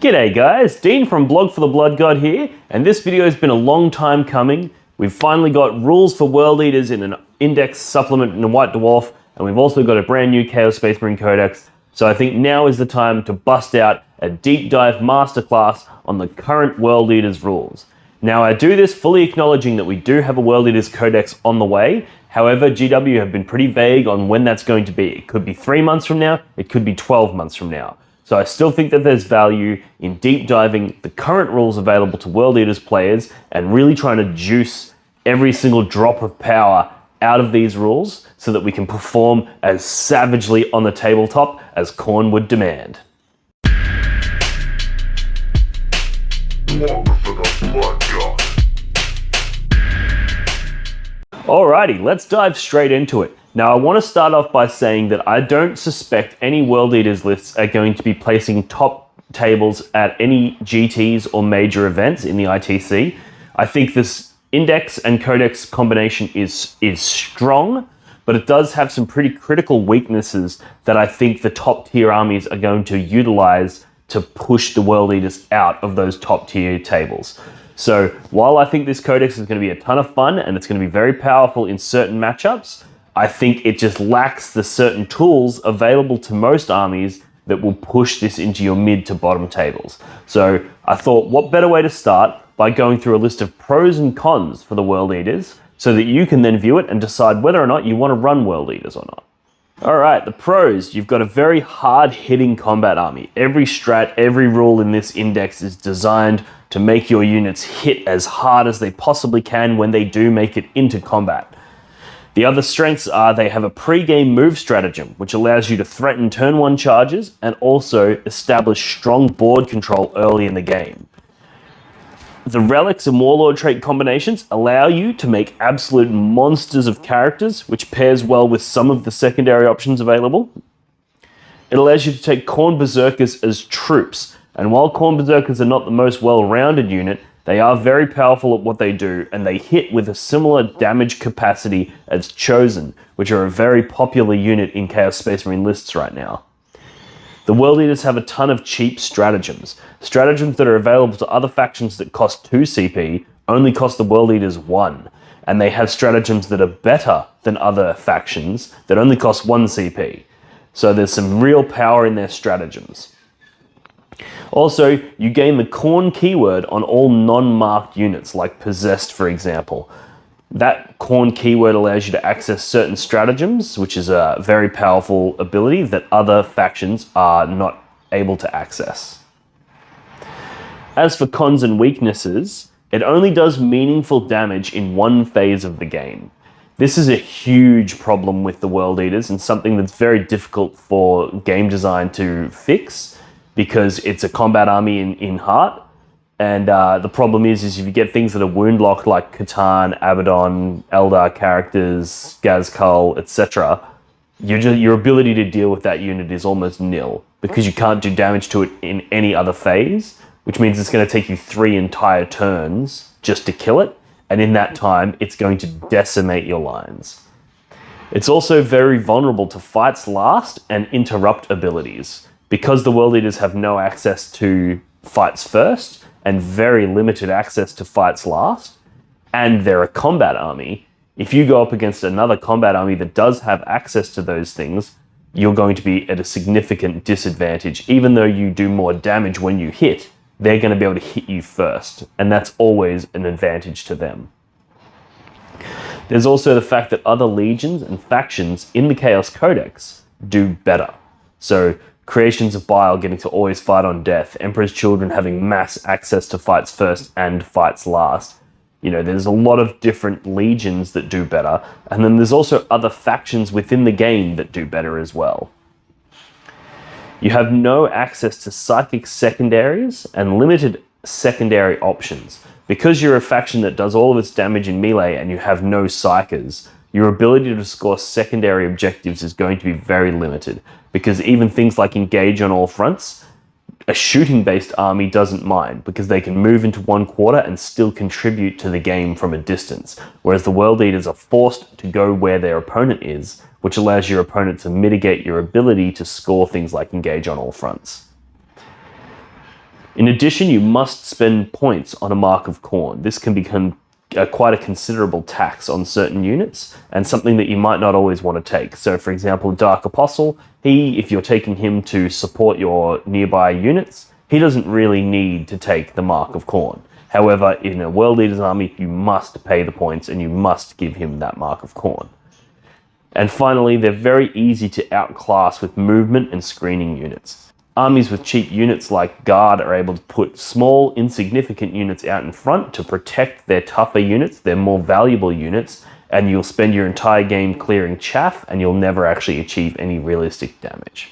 G'day guys, Dean from Blog for the Blood God here, and this video has been a long time coming. We've finally got rules for World Eaters in an index supplement in a White Dwarf, and we've also got a brand new Chaos Space Marine Codex, so I think now is the time to bust out a deep dive masterclass on the current World Eaters rules. Now I do this fully acknowledging that we do have a World Eaters Codex on the way. However, GW have been pretty vague on when that's going to be. It could be 3 months from now, it could be 12 months from now. So I still think that there's value in deep diving the current rules available to World Eaters players and really trying to juice every single drop of power out of these rules so that we can perform as savagely on the tabletop as Khorne would demand. Alrighty, let's dive straight into it. Now I want to start off by saying that I don't suspect any World Eaters lists are going to be placing top tables at any GTs or major events in the ITC. I think this index and codex combination is strong, but it does have some pretty critical weaknesses that I think the top tier armies are going to utilize to push the World Eaters out of those top tier tables. So while I think this codex is going to be a ton of fun and it's going to be very powerful in certain matchups, I think it just lacks the certain tools available to most armies that will push this into your mid to bottom tables. So I thought, what better way to start by going through a list of pros and cons for the World Eaters so that you can then view it and decide whether or not you want to run World Eaters or not. All right, the pros. You've got a very hard-hitting combat army. Every strat, every rule in this index is designed to make your units hit as hard as they possibly can when they do make it into combat. The other strengths are they have a pre-game move stratagem, which allows you to threaten turn 1 charges and also establish strong board control early in the game. The Relics and Warlord trait combinations allow you to make absolute monsters of characters, which pairs well with some of the secondary options available. It allows you to take Khorne Berserkers as troops, and while Khorne Berserkers are not the most well-rounded unit, they are very powerful at what they do, and they hit with a similar damage capacity as Chosen, which are a very popular unit in Chaos Space Marine lists right now. The World Eaters have a ton of cheap stratagems. Stratagems that are available to other factions that cost 2 CP only cost the World Eaters 1, and they have stratagems that are better than other factions that only cost 1 CP. So there's some real power in their stratagems. Also, you gain the Khorne keyword on all non-marked units, like Possessed, for example. That Khorne keyword allows you to access certain stratagems, which is a very powerful ability that other factions are not able to access. As for cons and weaknesses, it only does meaningful damage in one phase of the game. This is a huge problem with the World Eaters and something that's very difficult for game design to fix, because it's a combat army in heart, and the problem is if you get things that are wound locked like Catan, Abaddon, Eldar characters, Gazkul, etc., your ability to deal with that unit is almost nil, because you can't do damage to it in any other phase, which means it's going to take you 3 entire turns just to kill it, and in that time it's going to decimate your lines. It's also very vulnerable to Fights Last and Interrupt abilities. Because the World Eaters have no access to Fights First and very limited access to Fights Last, and they're a combat army, if you go up against another combat army that does have access to those things, you're going to be at a significant disadvantage. Even though you do more damage when you hit, they're going to be able to hit you first, and that's always an advantage to them. There's also the fact that other legions and factions in the Chaos Codex do better. So Creations of Bile getting to always fight on death, Emperor's Children having mass access to Fights First and Fights Last. You know, there's a lot of different legions that do better, and then there's also other factions within the game that do better as well. You have no access to psychic secondaries and limited secondary options. Because you're a faction that does all of its damage in melee and you have no psychers, your ability to score secondary objectives is going to be very limited, because even things like Engage on All Fronts, a shooting-based army doesn't mind, because they can move into 1/4 and still contribute to the game from a distance, whereas the World Eaters are forced to go where their opponent is, which allows your opponent to mitigate your ability to score things like Engage on All Fronts. In addition, you must spend points on a Mark of Khorne. This can become quite a considerable tax on certain units, and something that you might not always want to take. So for example, Dark Apostle, if you're taking him to support your nearby units, he doesn't really need to take the Mark of Khorne. However, in a World Eaters army, you must pay the points and you must give him that Mark of Khorne. And finally, they're very easy to outclass with movement and screening units. Armies with cheap units like Guard are able to put small, insignificant units out in front to protect their tougher units, their more valuable units, and you'll spend your entire game clearing chaff and you'll never actually achieve any realistic damage.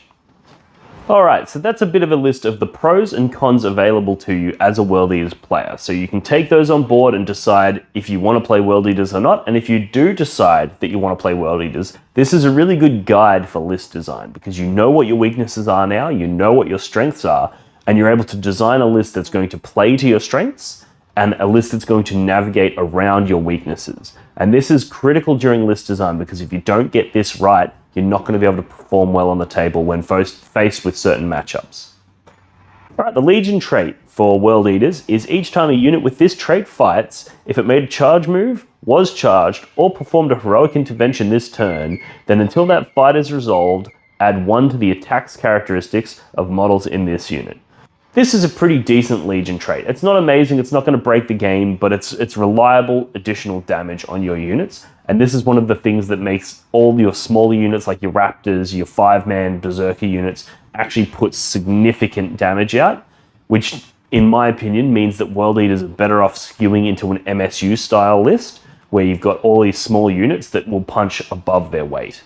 Alright, so that's a bit of a list of the pros and cons available to you as a World Eaters player. So you can take those on board and decide if you want to play World Eaters or not. And if you do decide that you want to play World Eaters, this is a really good guide for list design because you know what your weaknesses are now, you know what your strengths are, and you're able to design a list that's going to play to your strengths and a list that's going to navigate around your weaknesses. And this is critical during list design because if you don't get this right, you're not going to be able to perform well on the table when faced with certain matchups. Alright, the Legion trait for World Eaters is each time a unit with this trait fights, if it made a charge move, was charged, or performed a heroic intervention this turn, then until that fight is resolved, add 1 to the attack's characteristics of models in this unit. This is a pretty decent Legion trait. It's not amazing, it's not going to break the game, but it's reliable additional damage on your units. And this is one of the things that makes all your smaller units like your Raptors, your 5-man Berserker units actually put significant damage out, which in my opinion means that World Eaters are better off skewing into an MSU style list where you've got all these small units that will punch above their weight.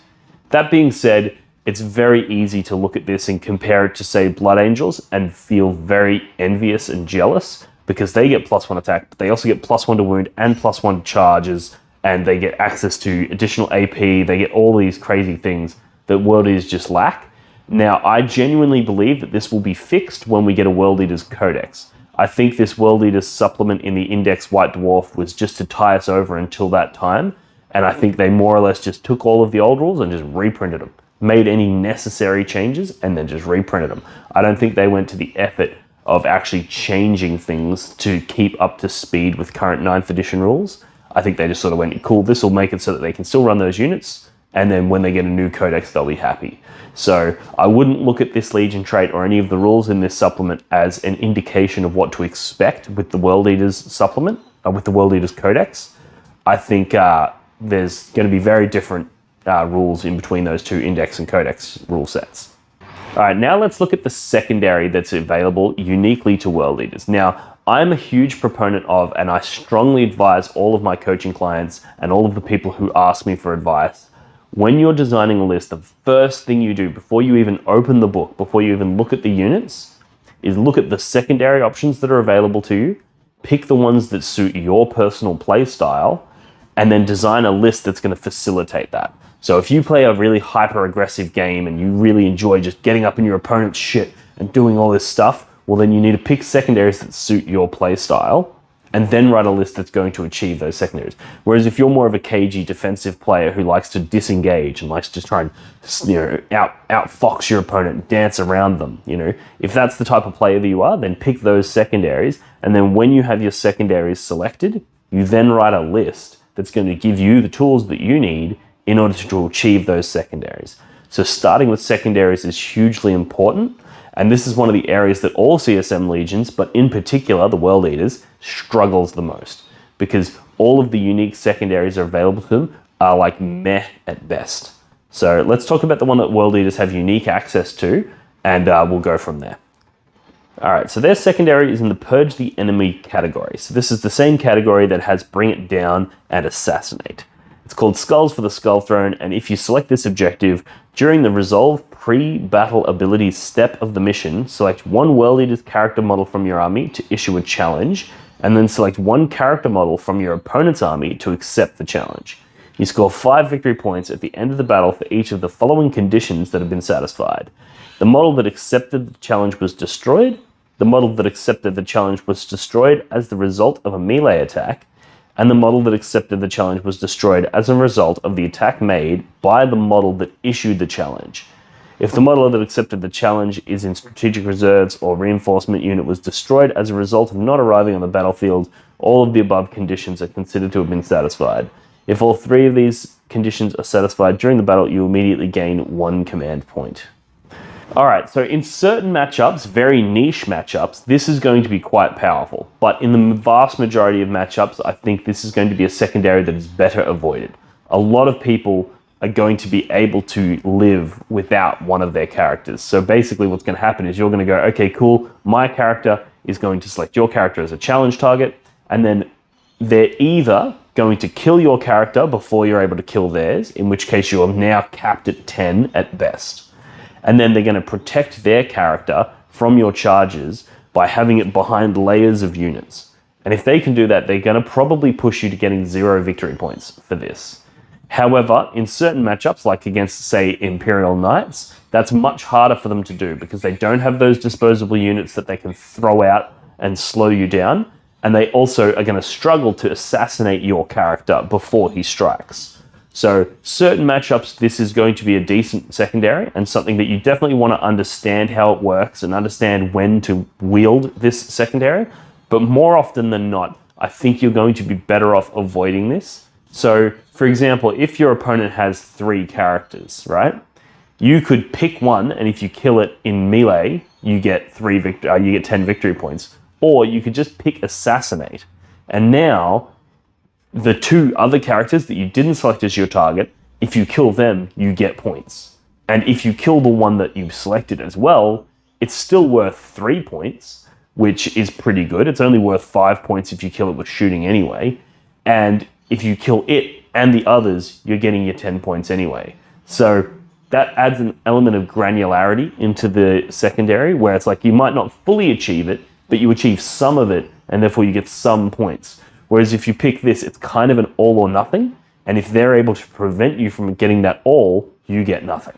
That being said, it's very easy to look at this and compare it to, say, Blood Angels and feel very envious and jealous because they get +1 attack, but they also get +1 to wound and +1 to charges, and they get access to additional AP, they get all these crazy things that World Eaters just lack. Now, I genuinely believe that this will be fixed when we get a World Eaters Codex. I think this World Eaters supplement in the Index White Dwarf was just to tie us over until that time, and I think they more or less just took all of the old rules and just reprinted them. Made any necessary changes and then just reprinted them. I don't think they went to the effort of actually changing things to keep up to speed with current 9th edition rules. I think they just sort of went, cool, this will make it so that they can still run those units, and then when they get a new codex, they'll be happy. So I wouldn't look at this Legion trait or any of the rules in this supplement as an indication of what to expect with the World Eaters supplement, with the World Eaters Codex. I think there's going to be very different rules in between those two Index and Codex rule sets. Alright, now let's look at the secondary that's available uniquely to World Eaters. Now, I'm a huge proponent of, and I strongly advise all of my coaching clients and all of the people who ask me for advice, when you're designing a list, the first thing you do before you even open the book, before you even look at the units, is look at the secondary options that are available to you, pick the ones that suit your personal play style, and then design a list that's going to facilitate that. So if you play a really hyper-aggressive game and you really enjoy just getting up in your opponent's shit and doing all this stuff, well then you need to pick secondaries that suit your play style and then write a list that's going to achieve those secondaries. Whereas if you're more of a cagey defensive player who likes to disengage and likes to try and, outfox your opponent, dance around them, if that's the type of player that you are, then pick those secondaries, and then when you have your secondaries selected, you then write a list that's going to give you the tools that you need in order to achieve those secondaries. So starting with secondaries is hugely important, and this is one of the areas that all CSM Legions, but in particular the World Eaters, struggles the most, because all of the unique secondaries are available to them are like meh at best. So let's talk about the one that World Eaters have unique access to, and we'll go from there. Alright, so their secondary is in the Purge the Enemy category. So this is the same category that has Bring It Down and Assassinate. It's called Skulls for the Skull Throne, and if you select this objective, during the Resolve Pre-Battle Abilities step of the mission, select one World Eaters character model from your army to issue a challenge, and then select one character model from your opponent's army to accept the challenge. You score 5 victory points at the end of the battle for each of the following conditions that have been satisfied. The model that accepted the challenge was destroyed, the model that accepted the challenge was destroyed as the result of a melee attack, and the model that accepted the challenge was destroyed as a result of the attack made by the model that issued the challenge. If the modeler that accepted the challenge is in strategic reserves or reinforcement unit was destroyed as a result of not arriving on the battlefield, all of the above conditions are considered to have been satisfied. If all three of these conditions are satisfied during the battle, you immediately gain 1 command point. Alright, so in certain matchups, very niche matchups, this is going to be quite powerful. But in the vast majority of matchups, I think this is going to be a secondary that is better avoided. A lot of people are going to be able to live without one of their characters. So basically what's going to happen is you're going to go, okay, cool, my character is going to select your character as a challenge target, and then they're either going to kill your character before you're able to kill theirs, in which case you are now capped at 10 at best. And then they're going to protect their character from your charges by having it behind layers of units. And if they can do that, they're going to probably push you to getting 0 victory points for this. However, in certain matchups, like against, say, Imperial Knights, that's much harder for them to do because they don't have those disposable units that they can throw out and slow you down. And they also are going to struggle to assassinate your character before he strikes. So certain matchups, this is going to be a decent secondary and something that you definitely want to understand how it works and understand when to wield this secondary. But more often than not, I think you're going to be better off avoiding this. So, for example, if your opponent has 3 characters, right? You could pick one, and if you kill it in melee, you get 10 victory points. Or you could just pick Assassinate, and now the 2 other characters that you didn't select as your target, if you kill them, you get points. And if you kill the one that you selected as well, it's still worth 3 points, which is pretty good. It's only worth 5 points if you kill it with shooting anyway. And if you kill it and the others, you're getting your 10 points anyway. So that adds an element of granularity into the secondary, where it's like you might not fully achieve it, but you achieve some of it, and therefore you get some points. Whereas if you pick this, it's kind of an all or nothing, and if they're able to prevent you from getting that all, you get nothing.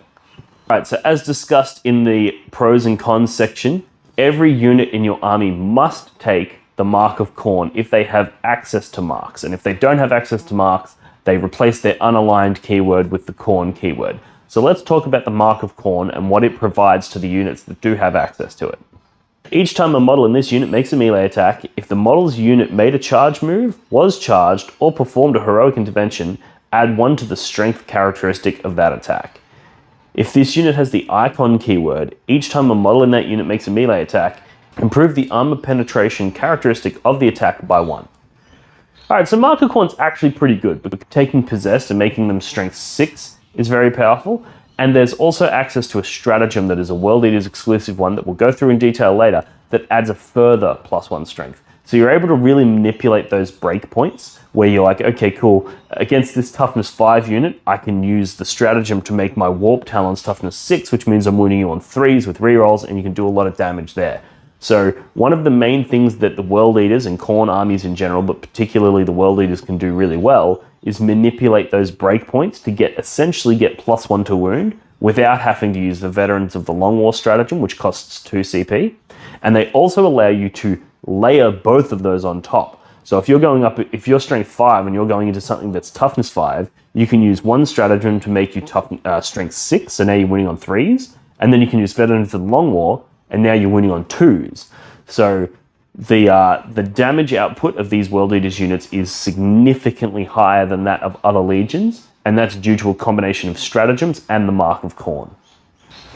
All right, so as discussed in the pros and cons section, every unit in your army must take the Mark of Khorne if they have access to marks, and if they don't have access to marks, they replace their unaligned keyword with the Khorne keyword. So let's talk about the Mark of Khorne and what it provides to the units that do have access to it. Each time a model in this unit makes a melee attack, if the model's unit made a charge move, was charged, or performed a heroic intervention, add 1 to the strength characteristic of that attack. If this unit has the icon keyword, each time a model in that unit makes a melee attack, improve the armor penetration characteristic of the attack by 1. Alright, so Mark of Khorne's actually pretty good, but taking Possessed and making them strength 6 is very powerful. And there's also access to a stratagem that is a World Eaters exclusive one that we'll go through in detail later that adds a further +1 strength. So you're able to really manipulate those breakpoints where you're like, okay, cool, against this toughness 5 unit, I can use the stratagem to make my Warp Talons toughness 6, which means I'm wounding you on 3s with rerolls, and you can do a lot of damage there. So one of the main things that the World Eaters and Khorne armies in general, but particularly the World Eaters, can do really well is manipulate those breakpoints to essentially get +1 to wound without having to use the Veterans of the Long War stratagem, which costs 2 CP. And they also allow you to layer both of those on top. So if you're strength 5 and you're going into something that's toughness 5, you can use one stratagem to make you strength 6, so now you're winning on 3s, and then you can use Veterans of the Long War, and now you're winning on 2s. So the damage output of these World Eaters units is significantly higher than that of other legions, and that's due to a combination of stratagems and the Mark of Khorne.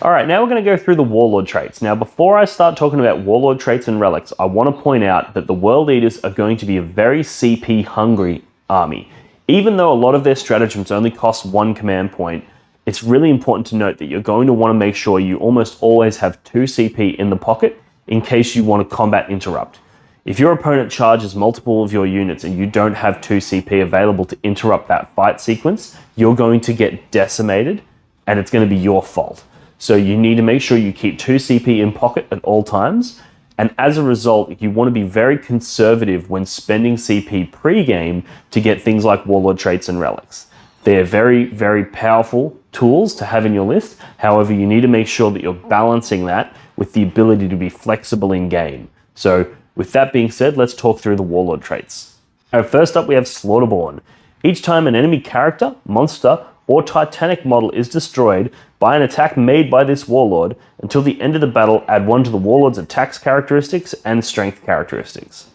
Alright, now we're going to go through the Warlord traits. Now before I start talking about Warlord traits and relics, I want to point out that the World Eaters are going to be a very CP hungry army. Even though a lot of their stratagems only cost 1 command point, it's really important to note that you're going to want to make sure you almost always have 2 CP in the pocket in case you want to combat interrupt. If your opponent charges multiple of your units and you don't have 2 CP available to interrupt that fight sequence, you're going to get decimated and it's going to be your fault. So you need to make sure you keep 2 CP in pocket at all times, and as a result, you want to be very conservative when spending CP pre-game to get things like Warlord traits and relics. They're very, very powerful tools to have in your list. However, you need to make sure that you're balancing that with the ability to be flexible in game. So with that being said, let's talk through the Warlord traits. First up, we have Slaughterborn. Each time an enemy character, monster, or Titanic model is destroyed by an attack made by this Warlord, until the end of the battle, add 1 to the Warlord's attacks characteristics and strength characteristics.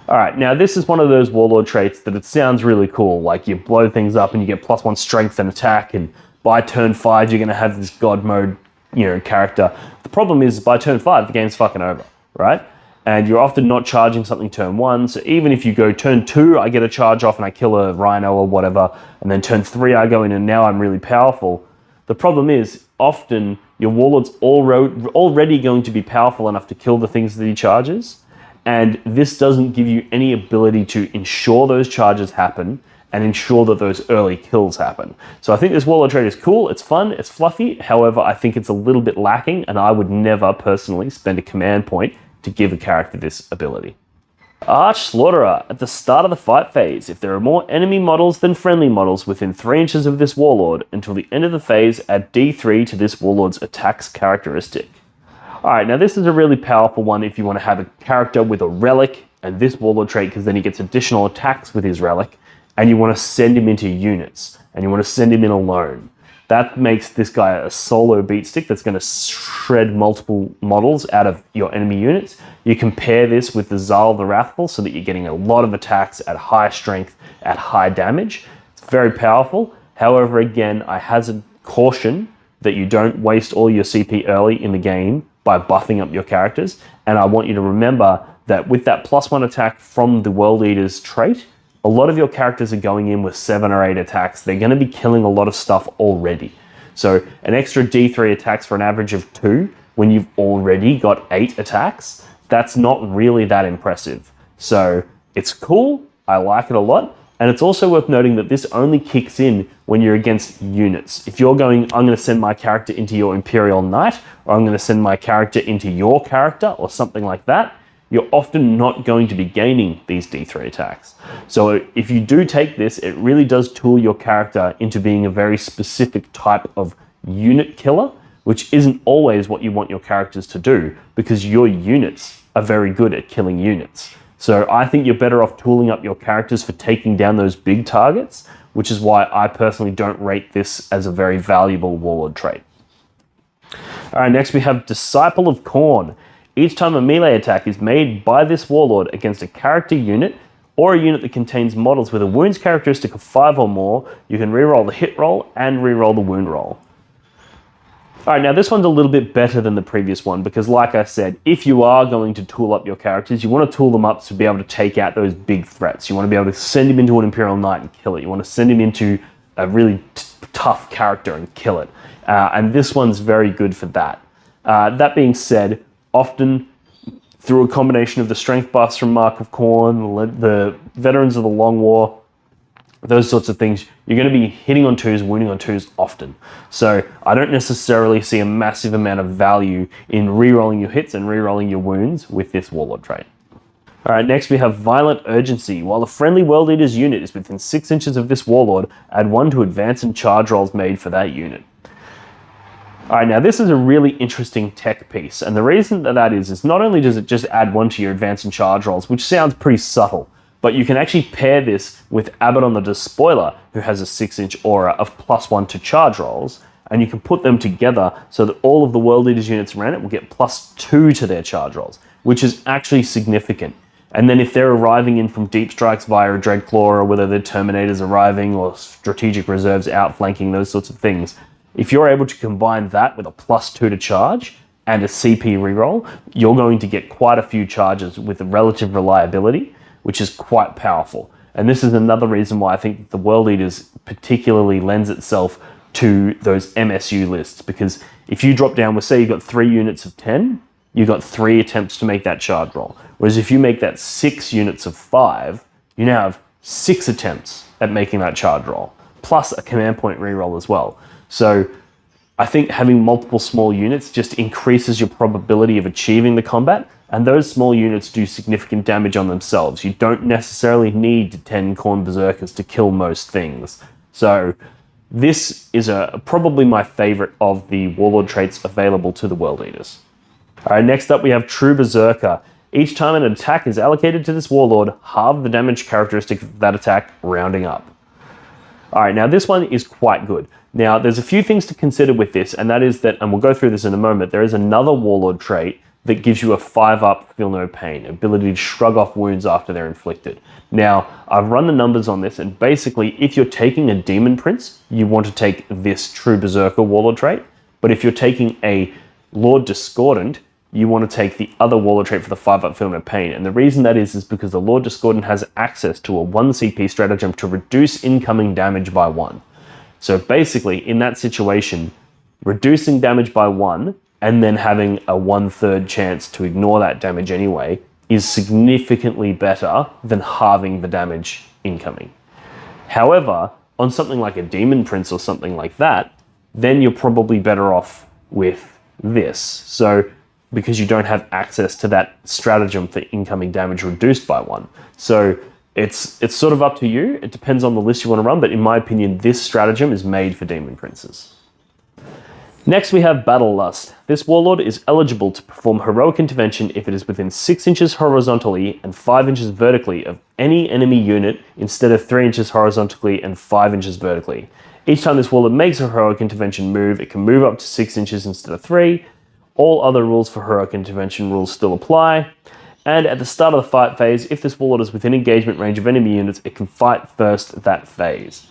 Alright, now this is one of those Warlord traits that it sounds really cool, like you blow things up and you get +1 strength and attack, and by turn 5 you're going to have this God mode, character. The problem is, by turn 5 the game's fucking over, right? And you're often not charging something turn 1, so even if you go turn 2, I get a charge off and I kill a Rhino or whatever, and then turn 3 I go in and now I'm really powerful. The problem is, often your Warlord's already going to be powerful enough to kill the things that he charges, and this doesn't give you any ability to ensure those charges happen and ensure that those early kills happen. So I think this Warlord trait is cool, it's fun, it's fluffy, however I think it's a little bit lacking, and I would never personally spend a command point to give a character this ability. Arch Slaughterer. At the start of the fight phase, if there are more enemy models than friendly models within 3 inches of this Warlord, until the end of the phase, add D3 to this Warlord's attacks characteristic. Alright, now this is a really powerful one if you want to have a character with a relic and this Warlord trait, because then he gets additional attacks with his relic, and you want to send him into units, and you want to send him in alone. That makes this guy a solo beat stick that's going to shred multiple models out of your enemy units. You compare this with the Zal the Wrathful so that you're getting a lot of attacks at high strength, at high damage. It's very powerful. However, again, I hazard caution that you don't waste all your CP early in the game by buffing up your characters. And I want you to remember that with that +1 attack from the World Eaters trait, a lot of your characters are going in with 7 or 8 attacks. They're going to be killing a lot of stuff already. So an extra D3 attacks for an average of 2 when you've already got 8 attacks, that's not really that impressive. So it's cool, I like it a lot, and it's also worth noting that this only kicks in when you're against units. If you're going, I'm going to send my character into your Imperial Knight, or I'm going to send my character into your character, or something like that, you're often not going to be gaining these D3 attacks. So if you do take this, it really does tool your character into being a very specific type of unit killer, which isn't always what you want your characters to do, because your units are very good at killing units. So I think you're better off tooling up your characters for taking down those big targets, which is why I personally don't rate this as a very valuable Warlord trait. All right, next we have Disciple of Khorne. Each time a melee attack is made by this Warlord against a character unit, or a unit that contains models with a wounds characteristic of 5 or more, you can reroll the hit roll and reroll the wound roll. Alright, now this one's a little bit better than the previous one, because like I said, if you are going to tool up your characters, you want to tool them up to be able to take out those big threats. You want to be able to send him into an Imperial Knight and kill it. You want to send him into a really tough character and kill it. And this one's very good for that. That being said, often through a combination of the strength buffs from Mark of Khorne, the Veterans of the Long War, those sorts of things, you're going to be hitting on 2s, wounding on 2s often. So I don't necessarily see a massive amount of value in rerolling your hits and rerolling your wounds with this Warlord trait. Alright, next we have Violent Urgency. While the friendly World Eaters unit is within 6 inches of this Warlord, add 1 to advance and charge rolls made for that unit. Alright, now this is a really interesting tech piece, and the reason that is not only does it just add 1 to your advance and charge rolls, which sounds pretty subtle, but you can actually pair this with Abaddon the Despoiler, who has a 6-inch aura of +1 to charge rolls, and you can put them together so that all of the World Eaters units around it will get +2 to their charge rolls, which is actually significant. And then if they're arriving in from deep strikes via a Dreadclaw, or whether they're Terminators arriving, or strategic reserves outflanking, those sorts of things, if you're able to combine that with a +2 to charge and a CP reroll, you're going to get quite a few charges with a relative reliability, which is quite powerful. And this is another reason why I think the World Eaters particularly lends itself to those MSU lists, because if you drop down, we'll say you've got 3 units of 10, you've got 3 attempts to make that charge roll. Whereas if you make that 6 units of 5, you now have 6 attempts at making that charge roll, plus a command point reroll as well. So I think having multiple small units just increases your probability of achieving the combat, and those small units do significant damage on themselves. You don't necessarily need 10 Khorne Berserkers to kill most things. So this is probably my favorite of the Warlord traits available to the World Eaters. Alright, next up we have True Berserker. Each time an attack is allocated to this Warlord, halve the damage characteristic of that attack, rounding up. All right, now this one is quite good. Now, there's a few things to consider with this, and that is that, and we'll go through this in a moment, there is another Warlord trait that gives you a 5-up feel no pain, ability to shrug off wounds after they're inflicted. Now, I've run the numbers on this, and basically, if you're taking a Demon Prince, you want to take this True Berserker Warlord trait, but if you're taking a Lord Discordant, you want to take the other Warlord trait for the 5-up feel no pain. And the reason that is because the Lord Discordant has access to a 1 CP stratagem to reduce incoming damage by 1. So basically, in that situation, reducing damage by 1 and then having a 1/3 chance to ignore that damage anyway is significantly better than halving the damage incoming. However, on something like a Demon Prince or something like that, then you're probably better off with this. So, because you don't have access to that stratagem for incoming damage reduced by 1. So it's sort of up to you. It depends on the list you want to run, but in my opinion, this stratagem is made for Demon Princes. Next, we have Battle Lust. This Warlord is eligible to perform heroic intervention if it is within 6 inches horizontally and 5 inches vertically of any enemy unit instead of 3 inches horizontally and 5 inches vertically. Each time this Warlord makes a heroic intervention move, it can move up to 6 inches instead of 3. All other rules for heroic intervention rules still apply. And at the start of the fight phase, if this Warlord is within engagement range of enemy units, it can fight first that phase.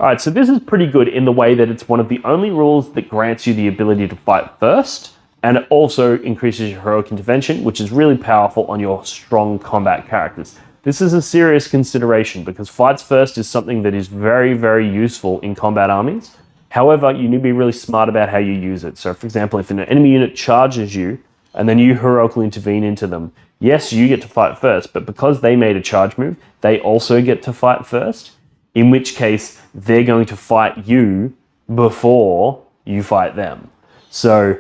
Alright, so this is pretty good in the way that it's one of the only rules that grants you the ability to fight first, and it also increases your heroic intervention, which is really powerful on your strong combat characters. This is a serious consideration because fights first is something that is very, very useful in combat armies. However, you need to be really smart about how you use it. So for example, if an enemy unit charges you and then you heroically intervene into them, yes, you get to fight first, but because they made a charge move, they also get to fight first, in which case they're going to fight you before you fight them. So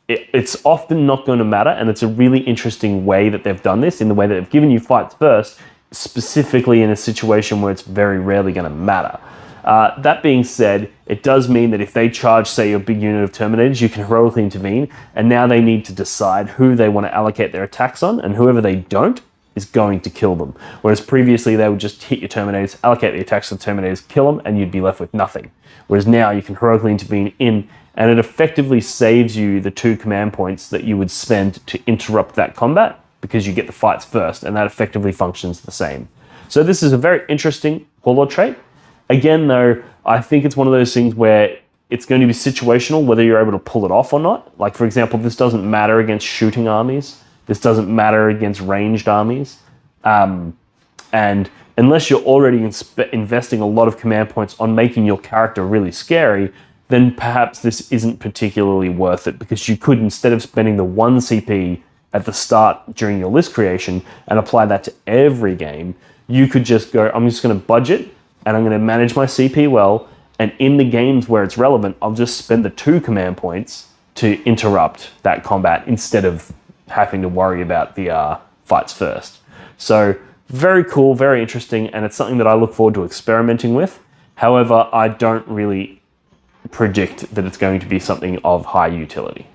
it's often not going to matter, and it's a really interesting way that they've done this, in the way that they've given you fights first, specifically in a situation where it's very rarely going to matter. That being said, it does mean that if they charge, say, a big unit of Terminators, you can heroically intervene, and now they need to decide who they want to allocate their attacks on, and whoever they don't is going to kill them. Whereas previously they would just hit your Terminators, allocate the attacks to the Terminators, kill them, and you'd be left with nothing. Whereas now you can heroically intervene in, and it effectively saves you the 2 command points that you would spend to interrupt that combat, because you get the fights first, and that effectively functions the same. So this is a very interesting Warlord trait. Again, though, I think it's one of those things where it's going to be situational, whether you're able to pull it off or not. Like, for example, this doesn't matter against shooting armies. This doesn't matter against ranged armies. And unless you're already investing a lot of command points on making your character really scary, then perhaps this isn't particularly worth it, because you could, instead of spending the 1 CP at the start during your list creation and apply that to every game, you could just go, I'm just going to budget and I'm going to manage my CP well, and in the games where it's relevant, I'll just spend the 2 command points to interrupt that combat instead of having to worry about the fights first. So very cool, very interesting, and it's something that I look forward to experimenting with. However, I don't really predict that it's going to be something of high utility.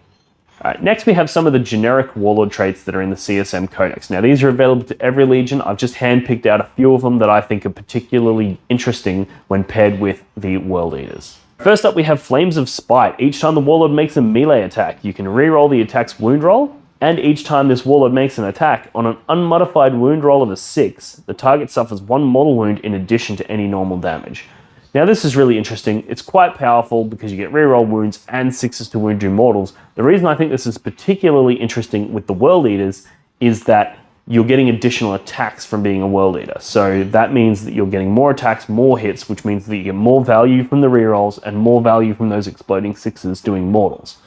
Alright, next we have some of the generic Warlord traits that are in the CSM Codex. Now these are available to every Legion. I've just handpicked out a few of them that I think are particularly interesting when paired with the World Eaters. First up we have Flames of Spite. Each time the Warlord makes a melee attack, you can reroll the attack's wound roll, and each time this Warlord makes an attack, on an unmodified wound roll of a 6, the target suffers 1 mortal wound in addition to any normal damage. Now this is really interesting. It's quite powerful because you get reroll wounds and 6s to wound do mortals. The reason I think this is particularly interesting with the World Eaters is that you're getting additional attacks from being a World Eater. So that means that you're getting more attacks, more hits, which means that you get more value from the rerolls and more value from those exploding 6s doing mortals.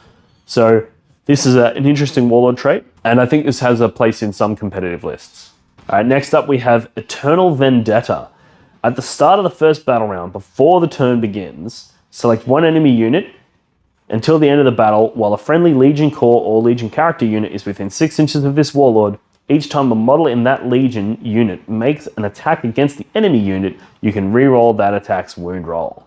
So this is an interesting Warlord trait, and I think this has a place in some competitive lists. Alright, next up we have Eternal Vendetta. At the start of the first battle round, before the turn begins, select 1 enemy unit until the end of the battle. While a friendly Legion Corps or Legion character unit is within 6 inches of this Warlord, each time a model in that Legion unit makes an attack against the enemy unit, you can reroll that attack's wound roll.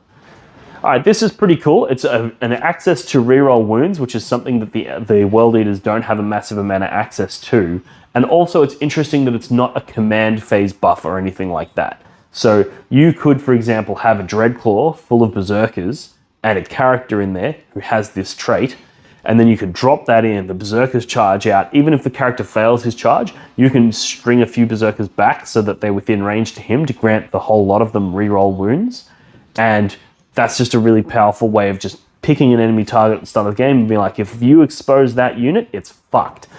Alright, this is pretty cool. It's an access to reroll wounds, which is something that the World Eaters don't have a massive amount of access to. And also it's interesting that it's not a command phase buff or anything like that. So you could, for example, have a Dreadclaw full of Berserkers and a character in there who has this trait, and then you could drop that in, the Berserkers charge out. Even if the character fails his charge, you can string a few Berserkers back so that they're within range to him to grant the whole lot of them reroll wounds. And that's just a really powerful way of just picking an enemy target at the start of the game and being like, if you expose that unit, it's fucked.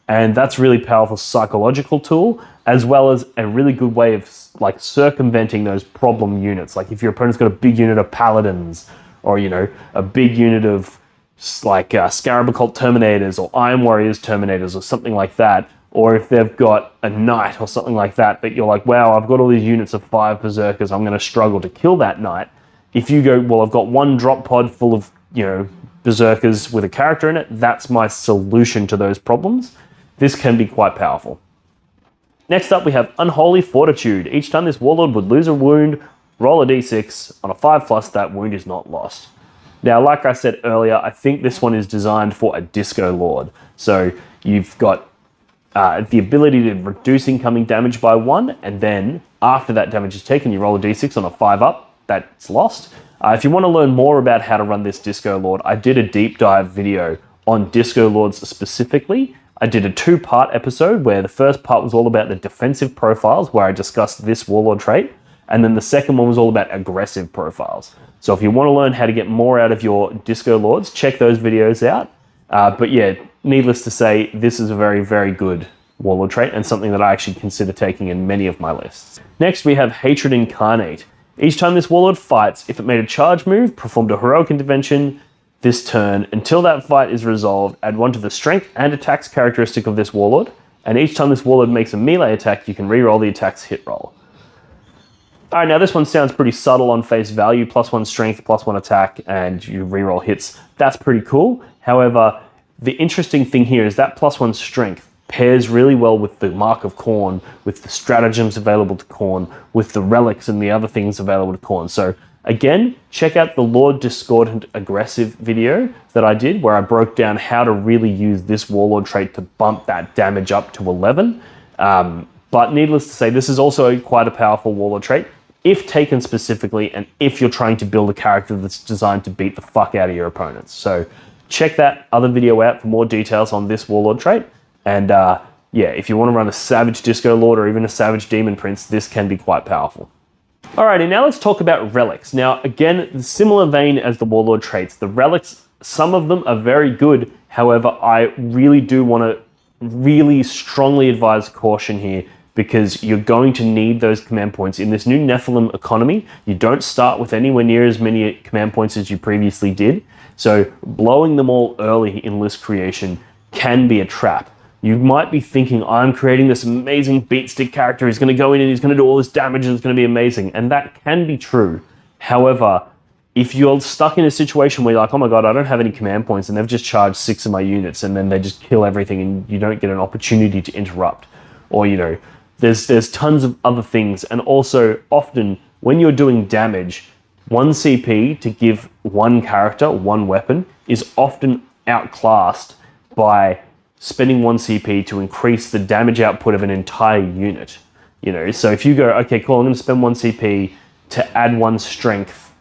And that's a really powerful psychological tool, as well as a really good way of like circumventing those problem units. Like if your opponent's got a big unit of Paladins, or, you know, a big unit of like Scarab Occult Terminators or Iron Warriors Terminators or something like that, or if they've got a Knight or something like that, that you're like, wow, I've got all these units of 5 Berserkers, I'm going to struggle to kill that Knight. If you go, well, I've got one drop pod full of, you know, Berserkers with a character in it, that's my solution to those problems. This can be quite powerful. Next up, we have Unholy Fortitude. Each time this Warlord would lose a wound, roll a d6. On a 5+, that wound is not lost. Now, like I said earlier, I think this one is designed for a Disco Lord. So you've got the ability to reduce incoming damage by 1, and then after that damage is taken, you roll a d6 on a 5+, that's lost. If you want to learn more about how to run this Disco Lord, I did a deep dive video on Disco Lords specifically. I did a 2-part episode where the first part was all about the defensive profiles, where I discussed this Warlord trait, and then the second one was all about aggressive profiles. So if you want to learn how to get more out of your Disco Lords, check those videos out. But yeah, needless to say, this is a very, very good Warlord trait and something that I actually consider taking in many of my lists. Next, we have Hatred Incarnate. Each time this Warlord fights, if it made a charge move, performed a heroic intervention this turn, until that fight is resolved, add 1 to the strength and attacks characteristic of this Warlord, and each time this Warlord makes a melee attack, you can reroll the attack's hit roll. Alright, now this one sounds pretty subtle on face value, +1 strength, +1 attack, and you reroll hits. That's pretty cool. However, the interesting thing here is that +1 strength pairs really well with the Mark of Khorne, with the stratagems available to Khorne, with the relics and the other things available to Khorne. So again, check out the Lord Discordant Aggressive video that I did, where I broke down how to really use this Warlord trait to bump that damage up to 11. But needless to say, this is also quite a powerful Warlord trait, if taken specifically, and if you're trying to build a character that's designed to beat the fuck out of your opponents. So check that other video out for more details on this Warlord trait. And yeah, if you want to run a Savage Disco Lord or even a Savage Demon Prince, this can be quite powerful. Alrighty, now let's talk about relics. Now, again, similar vein as the Warlord traits. The relics, some of them are very good. However, I really do want to really strongly advise caution here, because you're going to need those command points. In this new Nephilim economy, you don't start with anywhere near as many command points as you previously did. So blowing them all early in list creation can be a trap. You might be thinking, I'm creating this amazing beatstick character, he's going to go in and he's going to do all this damage and it's going to be amazing. And that can be true. However, if you're stuck in a situation where you're like, oh my god, I don't have any command points and they've just charged 6 of my units and then they just kill everything and you don't get an opportunity to interrupt. Or, you know, there's tons of other things. And also, often, when you're doing damage, 1 CP to give one character, one weapon, is often outclassed by spending 1 CP to increase the damage output of an entire unit. You know, so if you go, okay, cool, I'm going to spend 1 CP to add 1 strength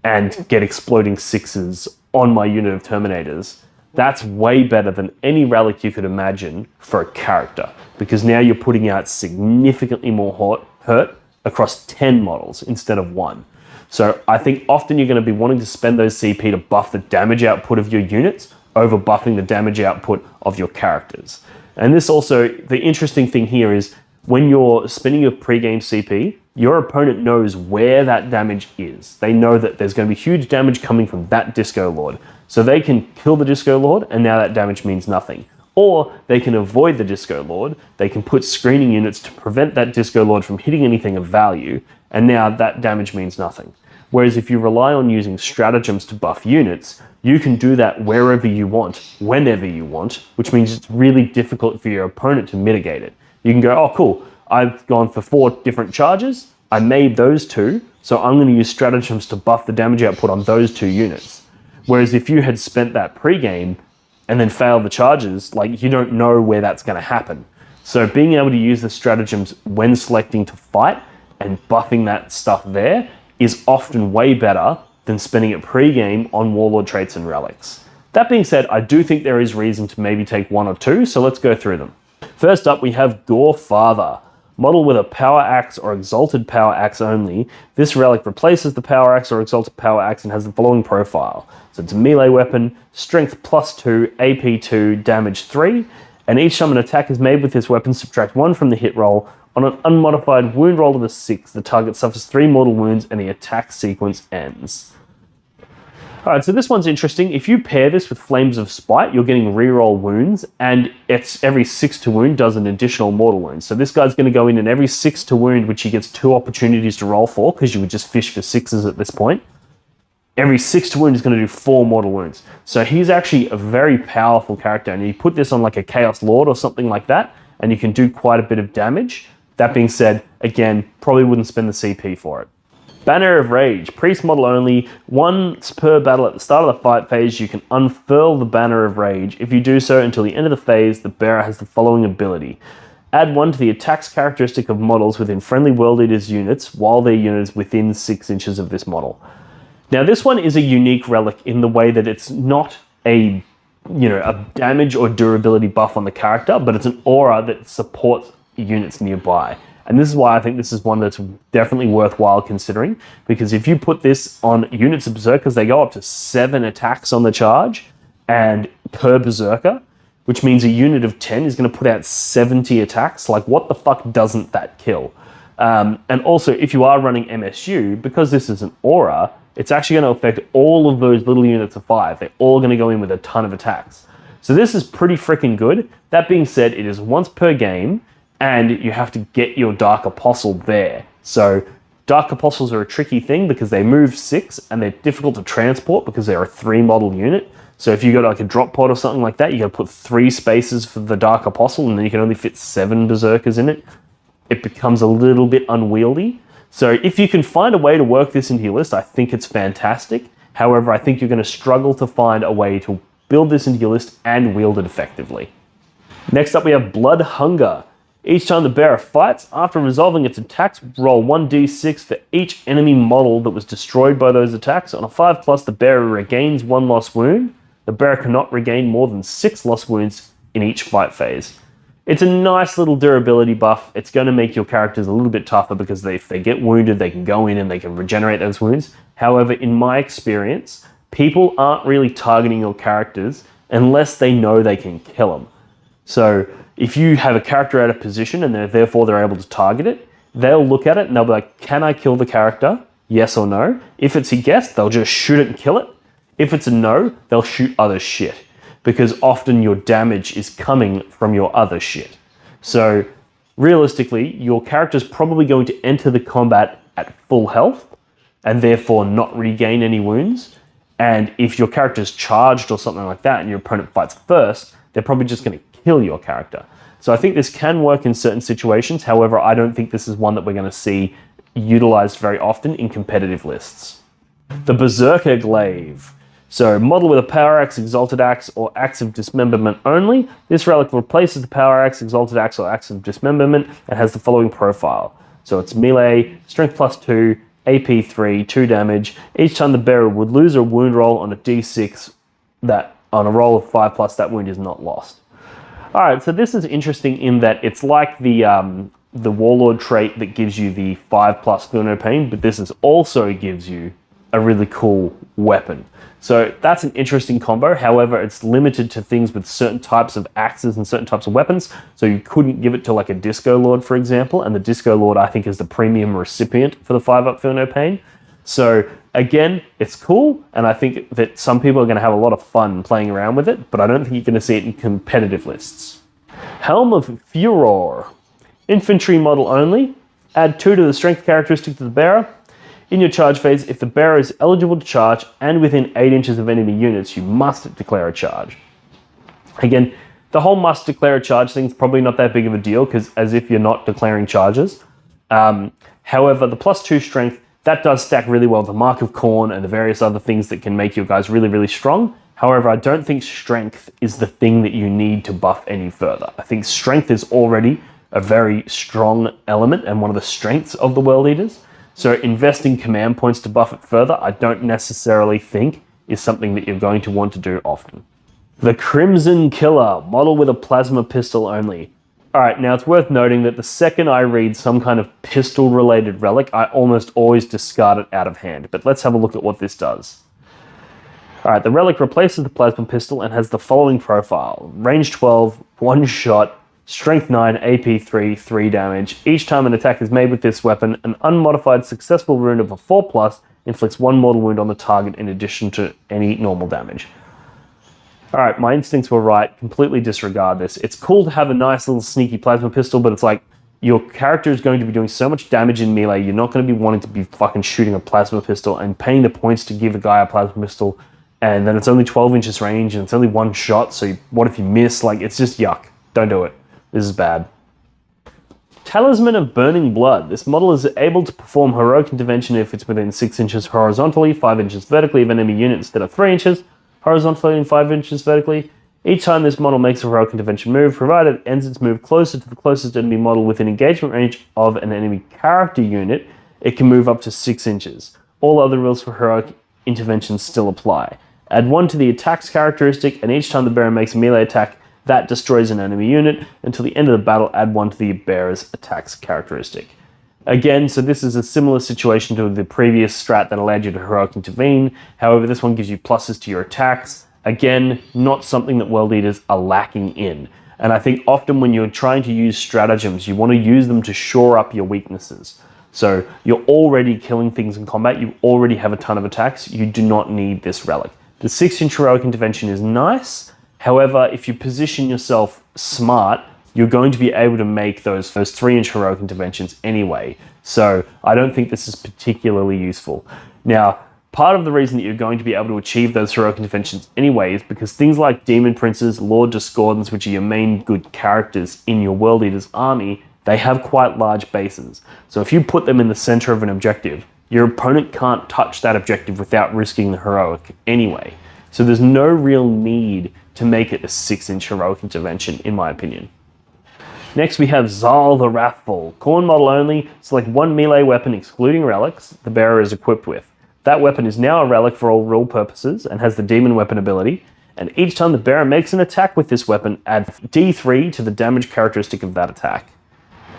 and get exploding 6s on my unit of Terminators, that's way better than any relic you could imagine for a character, because now you're putting out significantly more hurt across 10 models instead of 1. So I think often you're going to be wanting to spend those CP to buff the damage output of your units over buffing the damage output of your characters. And this also, the interesting thing here is when you're spending your pre-game CP, your opponent knows where that damage is. They know that there's going to be huge damage coming from that Disco Lord. So they can kill the Disco Lord, and now that damage means nothing. Or they can avoid the Disco Lord, they can put screening units to prevent that Disco Lord from hitting anything of value, and now that damage means nothing. Whereas if you rely on using stratagems to buff units, you can do that wherever you want, whenever you want, which means it's really difficult for your opponent to mitigate it. You can go, oh cool, I've gone for 4 different charges, I made those 2, so I'm going to use stratagems to buff the damage output on those 2 units. Whereas if you had spent that pre-game and then failed the charges, like, you don't know where that's going to happen. So being able to use the stratagems when selecting to fight and buffing that stuff there is often way better than spending it pre-game on Warlord traits and relics. That being said, I do think there is reason to maybe take one or two, so let's go through them. First up, we have Gorefather. Model with a power axe or exalted power axe only. This relic replaces the power axe or exalted power axe and has the following profile. So it's a melee weapon, strength +2, AP 2, damage 3, and each time an attack is made with this weapon, subtract 1 from the hit roll. On an unmodified wound roll of a 6, the target suffers 3 mortal wounds and the attack sequence ends. Alright, so this one's interesting. If you pair this with Flames of Spite, you're getting reroll wounds, and it's every 6 to wound does an additional mortal wound. So this guy's going to go in and every 6 to wound, which he gets 2 opportunities to roll for, because you would just fish for 6s at this point. Every 6 to wound is going to do 4 mortal wounds. So he's actually a very powerful character, and you put this on like a Chaos Lord or something like that, and you can do quite a bit of damage. That being said, again, probably wouldn't spend the CP for it. Banner of Rage, priest model only. Once per battle at the start of the fight phase, you can unfurl the Banner of Rage. If you do so until the end of the phase, the bearer has the following ability. Add 1 to the attacks characteristic of models within friendly World Eaters units while their unit is within 6 inches of this model. Now this one is a unique relic in the way that it's not a damage or durability buff on the character, but it's an aura that supports units nearby. And this is why I think this is one that's definitely worthwhile considering, because if you put this on units of Berserkers, they go up to 7 attacks on the charge and per Berserker, which means a unit of 10 is going to put out 70 attacks. Like, what the fuck doesn't that kill? And also, if you are running MSU, because this is an aura, it's actually going to affect all of those little units of 5. They're all going to go in with a ton of attacks. So this is pretty freaking good. That being said, it is once per game, and you have to get your Dark Apostle there. So Dark Apostles are a tricky thing because they move 6 and they're difficult to transport because they're a 3 model unit. So if you got like a drop pod or something like that, you got to put 3 spaces for the Dark Apostle and then you can only fit 7 Berserkers in it. It becomes a little bit unwieldy. So if you can find a way to work this into your list, I think it's fantastic. However, I think you're going to struggle to find a way to build this into your list and wield it effectively. Next up, we have Blood Hunger. Each time the bearer fights, after resolving its attacks, roll 1d6 for each enemy model that was destroyed by those attacks. On a 5+, the bearer regains 1 lost wound. The bearer cannot regain more than 6 lost wounds in each fight phase. It's a nice little durability buff. It's going to make your characters a little bit tougher because if they get wounded, they can go in and they can regenerate those wounds. However, in my experience, people aren't really targeting your characters unless they know they can kill them. So if you have a character out of position and therefore they're able to target it, they'll look at it and they'll be like, can I kill the character? Yes or no? If it's a yes, they'll just shoot it and kill it. If it's a no, they'll shoot other shit, because often your damage is coming from your other shit. So realistically, your character's probably going to enter the combat at full health and therefore not regain any wounds. And if your character's charged or something like that and your opponent fights first, they're probably just going to kill your character. So I think this can work in certain situations. However, I don't think this is one that we're going to see utilized very often in competitive lists. The Berserker Glaive. So model with a power axe, exalted axe, or axe of dismemberment only. This relic replaces the power axe, exalted axe, or axe of dismemberment and has the following profile. So it's melee, strength +2, AP 3, 2 damage. Each time the bearer would lose a wound roll on a d6 that on a roll of 5+, that wound is not lost. Alright, so this is interesting in that it's like the Warlord trait that gives you the 5+ Feel No Pain, but this also gives you a really cool weapon. So that's an interesting combo. However, it's limited to things with certain types of axes and certain types of weapons. So you couldn't give it to like a Disco Lord, for example. And the Disco Lord, I think, is the premium recipient for the 5+ Feel No Pain. So again, it's cool. And I think that some people are going to have a lot of fun playing around with it, but I don't think you're going to see it in competitive lists. Helm of Furor. Infantry model only. Add 2 to the strength characteristic to the bearer. In your charge phase, if the bearer is eligible to charge and within 8 inches of enemy units, you must declare a charge. Again, the whole must declare a charge thing is probably not that big of a deal, because as if you're not declaring charges. However, the +2 strength, that does stack really well with the Mark of Khorne and the various other things that can make your guys really, really strong. However, I don't think strength is the thing that you need to buff any further. I think strength is already a very strong element and one of the strengths of the World Eaters. So investing command points to buff it further, I don't necessarily think is something that you're going to want to do often. The Crimson Killer, model with a plasma pistol only. Alright, now it's worth noting that the second I read some kind of pistol-related relic, I almost always discard it out of hand. But let's have a look at what this does. Alright, the relic replaces the plasma pistol and has the following profile. Range 12, 1 shot, Strength 9, AP 3, 3 damage. Each time an attack is made with this weapon, an unmodified successful wound of a 4+, inflicts 1 mortal wound on the target in addition to any normal damage. Alright, my instincts were right. Completely disregard this. It's cool to have a nice little sneaky plasma pistol, but it's like, your character is going to be doing so much damage in melee, you're not going to be wanting to be fucking shooting a plasma pistol and paying the points to give a guy a plasma pistol, and then it's only 12 inches range, and it's only 1 shot, so what if you miss? Like, it's just yuck. Don't do it. This is bad. Talisman of Burning Blood. This model is able to perform heroic intervention if it's within 6 inches horizontally, 5 inches vertically of an enemy unit instead of 3 inches, horizontally and 5 inches vertically. Each time this model makes a heroic intervention move, provided it ends its move closer to the closest enemy model within engagement range of an enemy character unit, it can move up to 6 inches. All other rules for heroic interventions still apply. Add 1 to the attack's characteristic, and each time the bearer makes a melee attack that destroys an enemy unit, until the end of the battle, add 1 to the bearer's attack's characteristic. Again, so this is a similar situation to the previous strat that allowed you to heroic intervene. However, this one gives you pluses to your attacks. Again, not something that World Eaters are lacking in. And I think often when you're trying to use stratagems, you want to use them to shore up your weaknesses. So you're already killing things in combat, you already have a ton of attacks, you do not need this relic. The 6-inch heroic intervention is nice. However, if you position yourself smart, you're going to be able to make those 3-inch heroic interventions anyway. So I don't think this is particularly useful. Now, part of the reason that you're going to be able to achieve those heroic interventions anyway is because things like Demon Princes, Lord Discordants, which are your main good characters in your World Eaters army, they have quite large bases. So if you put them in the center of an objective, your opponent can't touch that objective without risking the heroic anyway. So there's no real need to make it a 6-inch heroic intervention, in my opinion. Next we have Zal the Wrathful. Khorne model only, select 1 melee weapon excluding relics the bearer is equipped with. That weapon is now a relic for all rule purposes and has the demon weapon ability, and each time the bearer makes an attack with this weapon, add D3 to the damage characteristic of that attack.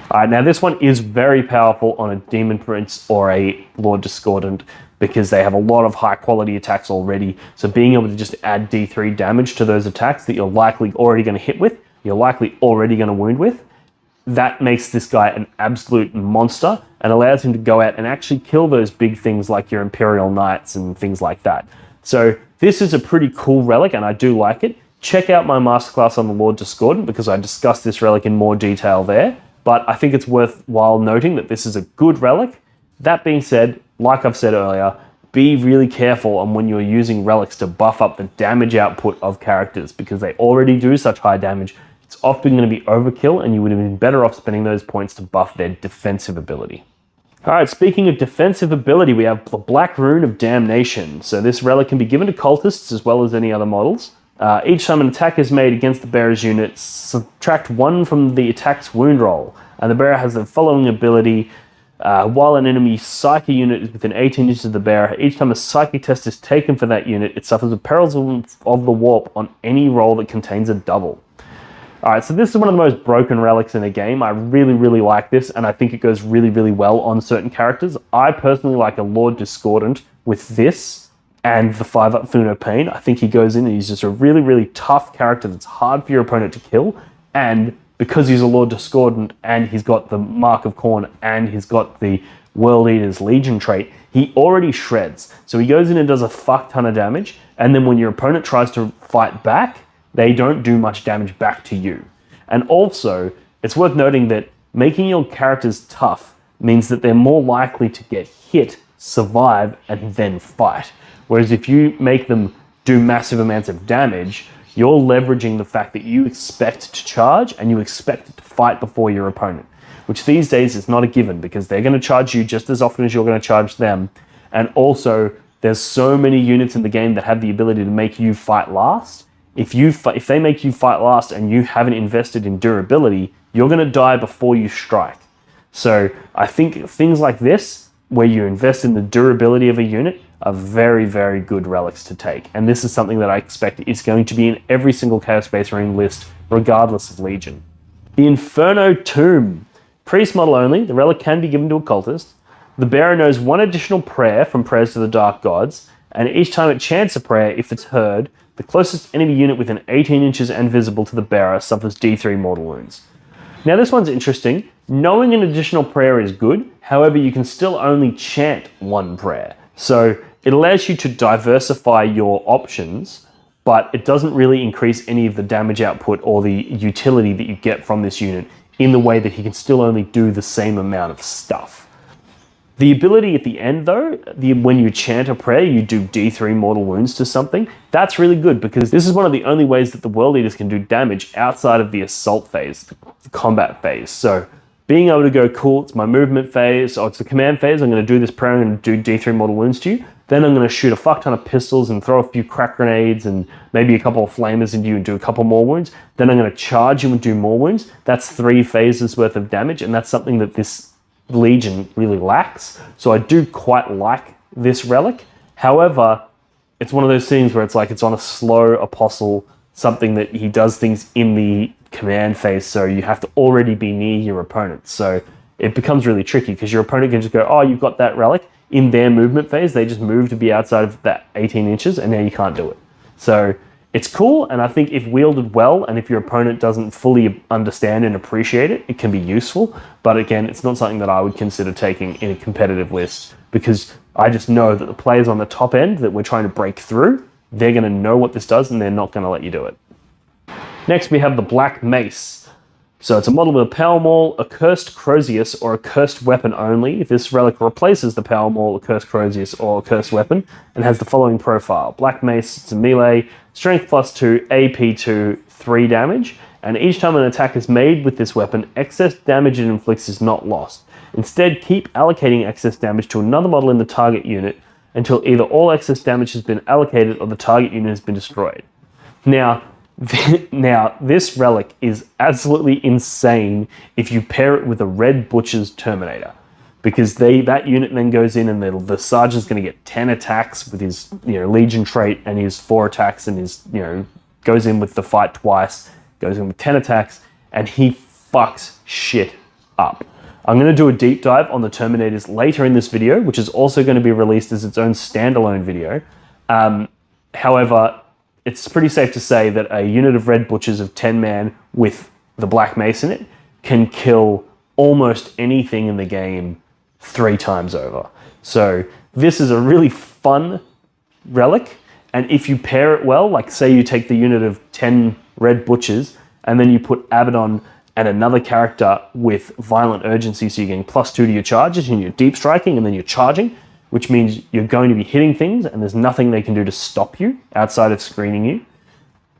Alright, now this one is very powerful on a Demon Prince or a Lord Discordant because they have a lot of high quality attacks already, so being able to just add D3 damage to those attacks that you're likely already going to hit with, you're likely already going to wound with, that makes this guy an absolute monster and allows him to go out and actually kill those big things like your Imperial Knights and things like that. So this is a pretty cool relic and I do like it. Check out my masterclass on the Lord Discordant because I discussed this relic in more detail there, but I think it's worthwhile noting that this is a good relic. That being said, like I've said earlier, be really careful on when you're using relics to buff up the damage output of characters because they already do such high damage. It's often going to be overkill and you would have been better off spending those points to buff their defensive ability. Alright, speaking of defensive ability, we have the Black Rune of Damnation. So this relic can be given to cultists as well as any other models. Each time an attack is made against the bearer's unit, subtract 1 from the attack's wound roll. And the bearer has the following ability. While an enemy psychic unit is within 18 inches of the bearer, each time a psychic test is taken for that unit, it suffers the perils of the warp on any roll that contains a double. Alright, so this is one of the most broken relics in the game. I really, really like this, and I think it goes really, really well on certain characters. I personally like a Lord Discordant with this and the 5-up Funo Pain. I think he goes in and he's just a really, really tough character that's hard for your opponent to kill, and because he's a Lord Discordant and he's got the Mark of Khorne and he's got the World Eater's Legion trait, he already shreds. So he goes in and does a fuck ton of damage, and then when your opponent tries to fight back, they don't do much damage back to you. And also, it's worth noting that making your characters tough means that they're more likely to get hit, survive, and then fight. Whereas if you make them do massive amounts of damage, you're leveraging the fact that you expect to charge and you expect to fight before your opponent, which these days is not a given because they're going to charge you just as often as you're going to charge them. And also, there's so many units in the game that have the ability to make you fight last. If they make you fight last and you haven't invested in durability, you're going to die before you strike. So I think things like this, where you invest in the durability of a unit, are very, very good relics to take. And this is something that I expect is going to be in every single Chaos Space Marine list, regardless of Legion. The Inferno Tomb. Priest model only, the relic can be given to a cultist. The bearer knows one additional prayer from prayers to the Dark Gods, and each time it chants a prayer, if it's heard, the closest enemy unit within 18 inches and visible to the bearer suffers D3 mortal wounds. Now this one's interesting. Knowing an additional prayer is good, however you can still only chant one prayer. So it allows you to diversify your options, but it doesn't really increase any of the damage output or the utility that you get from this unit in the way that he can still only do the same amount of stuff. The ability at the end though, when you chant a prayer, you do D3 mortal wounds to something, that's really good because this is one of the only ways that the World Eaters can do damage outside of the assault phase, the combat phase. So being able to go, cool, it's my movement phase, or it's the command phase, I'm going to do this prayer, I'm going to do D3 mortal wounds to you, then I'm going to shoot a fuck ton of pistols and throw a few crack grenades and maybe a couple of flamers into you and do a couple more wounds, then I'm going to charge you and do more wounds. That's 3 phases worth of damage, and that's something that this Legion really lacks. So I do quite like this relic. However, it's one of those things where it's like it's on a slow apostle, something that he does things in the command phase, so you have to already be near your opponent. So it becomes really tricky because your opponent can just go, oh, you've got that relic. In their movement phase, they just move to be outside of that 18 inches and now you can't do it. So it's cool, and I think if wielded well, and if your opponent doesn't fully understand and appreciate it, it can be useful. But again, it's not something that I would consider taking in a competitive list because I just know that the players on the top end that we're trying to break through, they're going to know what this does and they're not going to let you do it. Next, we have the Black Mace. So it's a model with a Power Maul, a Cursed Crozius, or a Cursed Weapon only. This relic replaces the Power Maul, a Cursed Crozius, or a Cursed Weapon, and has the following profile. Black Mace, it's a melee, Strength +2, AP 2, 3 damage, and each time an attack is made with this weapon, excess damage it inflicts is not lost. Instead, keep allocating excess damage to another model in the target unit until either all excess damage has been allocated or the target unit has been destroyed. Now, this relic is absolutely insane if you pair it with a Red Butcher's Terminator, because that unit then goes in and the sergeant's going to get 10 attacks with his Legion trait and his 4 attacks and his goes in with the fight twice, goes in with 10 attacks, and he fucks shit up. I'm going to do a deep dive on the Terminators later in this video, which is also going to be released as its own standalone video. However, it's pretty safe to say that a unit of Red Butchers of 10 man with the Black Mace in it can kill almost anything in the game 3 times over. So this is a really fun relic, and if you pair it well, like say you take the unit of 10 Red Butchers and then you put Abaddon and another character with Violent Urgency, so you're getting +2 to your charges and you're deep striking and then you're charging, which means you're going to be hitting things and there's nothing they can do to stop you outside of screening you,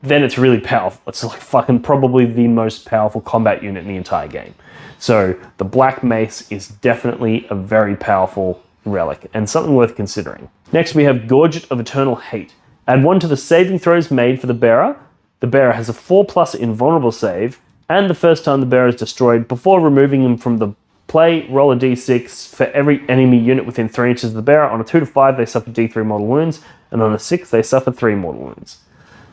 then it's really powerful. It's like fucking probably the most powerful combat unit in the entire game. So the Black Mace is definitely a very powerful relic and something worth considering. Next, we have Gorget of Eternal Hate. Add 1 to the saving throws made for the bearer. The bearer has a 4+ invulnerable save, and the first time the bearer is destroyed, before removing him from the play, roll a d6 for every enemy unit within 3 inches of the bearer. On a 2 to 5, they suffer d3 mortal wounds, and on a 6, they suffer 3 mortal wounds.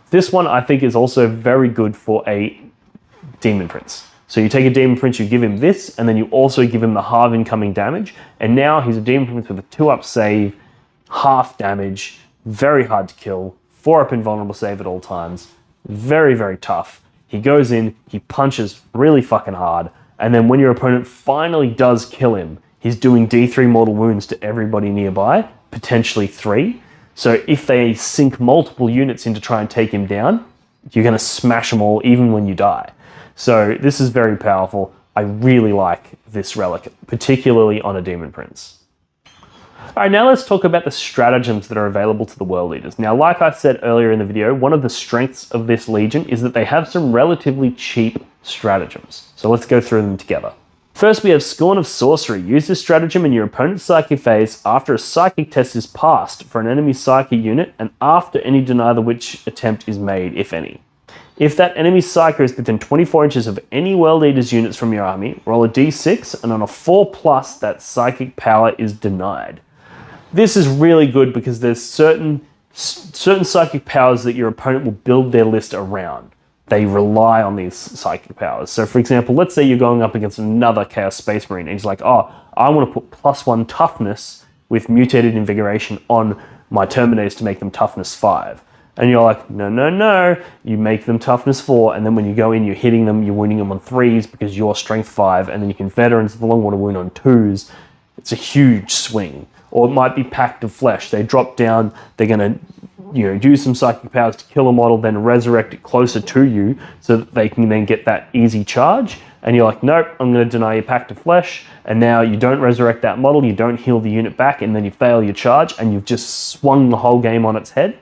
This one, I think, is also very good for a Demon Prince. So you take a Demon Prince, you give him this, and then you also give him the half incoming damage, and now he's a Demon Prince with a 2-up save, half damage, very hard to kill, 4-up invulnerable save at all times, very, very tough. He goes in, he punches really fucking hard, and then when your opponent finally does kill him, he's doing D3 mortal wounds to everybody nearby, potentially 3. So if they sink multiple units in to try and take him down, you're going to smash them all even when you die. So this is very powerful. I really like this relic, particularly on a Demon Prince. Alright, now let's talk about the stratagems that are available to the World Eaters. Now, like I said earlier in the video, one of the strengths of this Legion is that they have some relatively cheap stratagems. So let's go through them together. First, we have Scorn of Sorcery. Use this stratagem in your opponent's psychic phase after a psychic test is passed for an enemy psychic unit and after any Deny the Witch attempt is made, if any. If that enemy psyker is within 24 inches of any World Eaters units from your army, roll a d6, and on a 4+, that psychic power is denied. This is really good because there's certain psychic powers that your opponent will build their list around. They rely on these psychic powers. So for example, let's say you're going up against another Chaos Space Marine, and he's like, oh, I want to put +1 toughness with mutated invigoration on my Terminators to make them toughness 5. And you're like, no, no, no. You make them toughness 4, and then when you go in, you're hitting them, you're winning them on 3s because you're strength 5, and then you can veterans the Longwater Wound on 2s. It's a huge swing. Or it might be Pact of Flesh. They drop down, they're going to use some psychic powers to kill a model, then resurrect it closer to you so that they can then get that easy charge. And you're like, nope, I'm going to deny your Pact of Flesh. And now you don't resurrect that model, you don't heal the unit back, and then you fail your charge, and you've just swung the whole game on its head.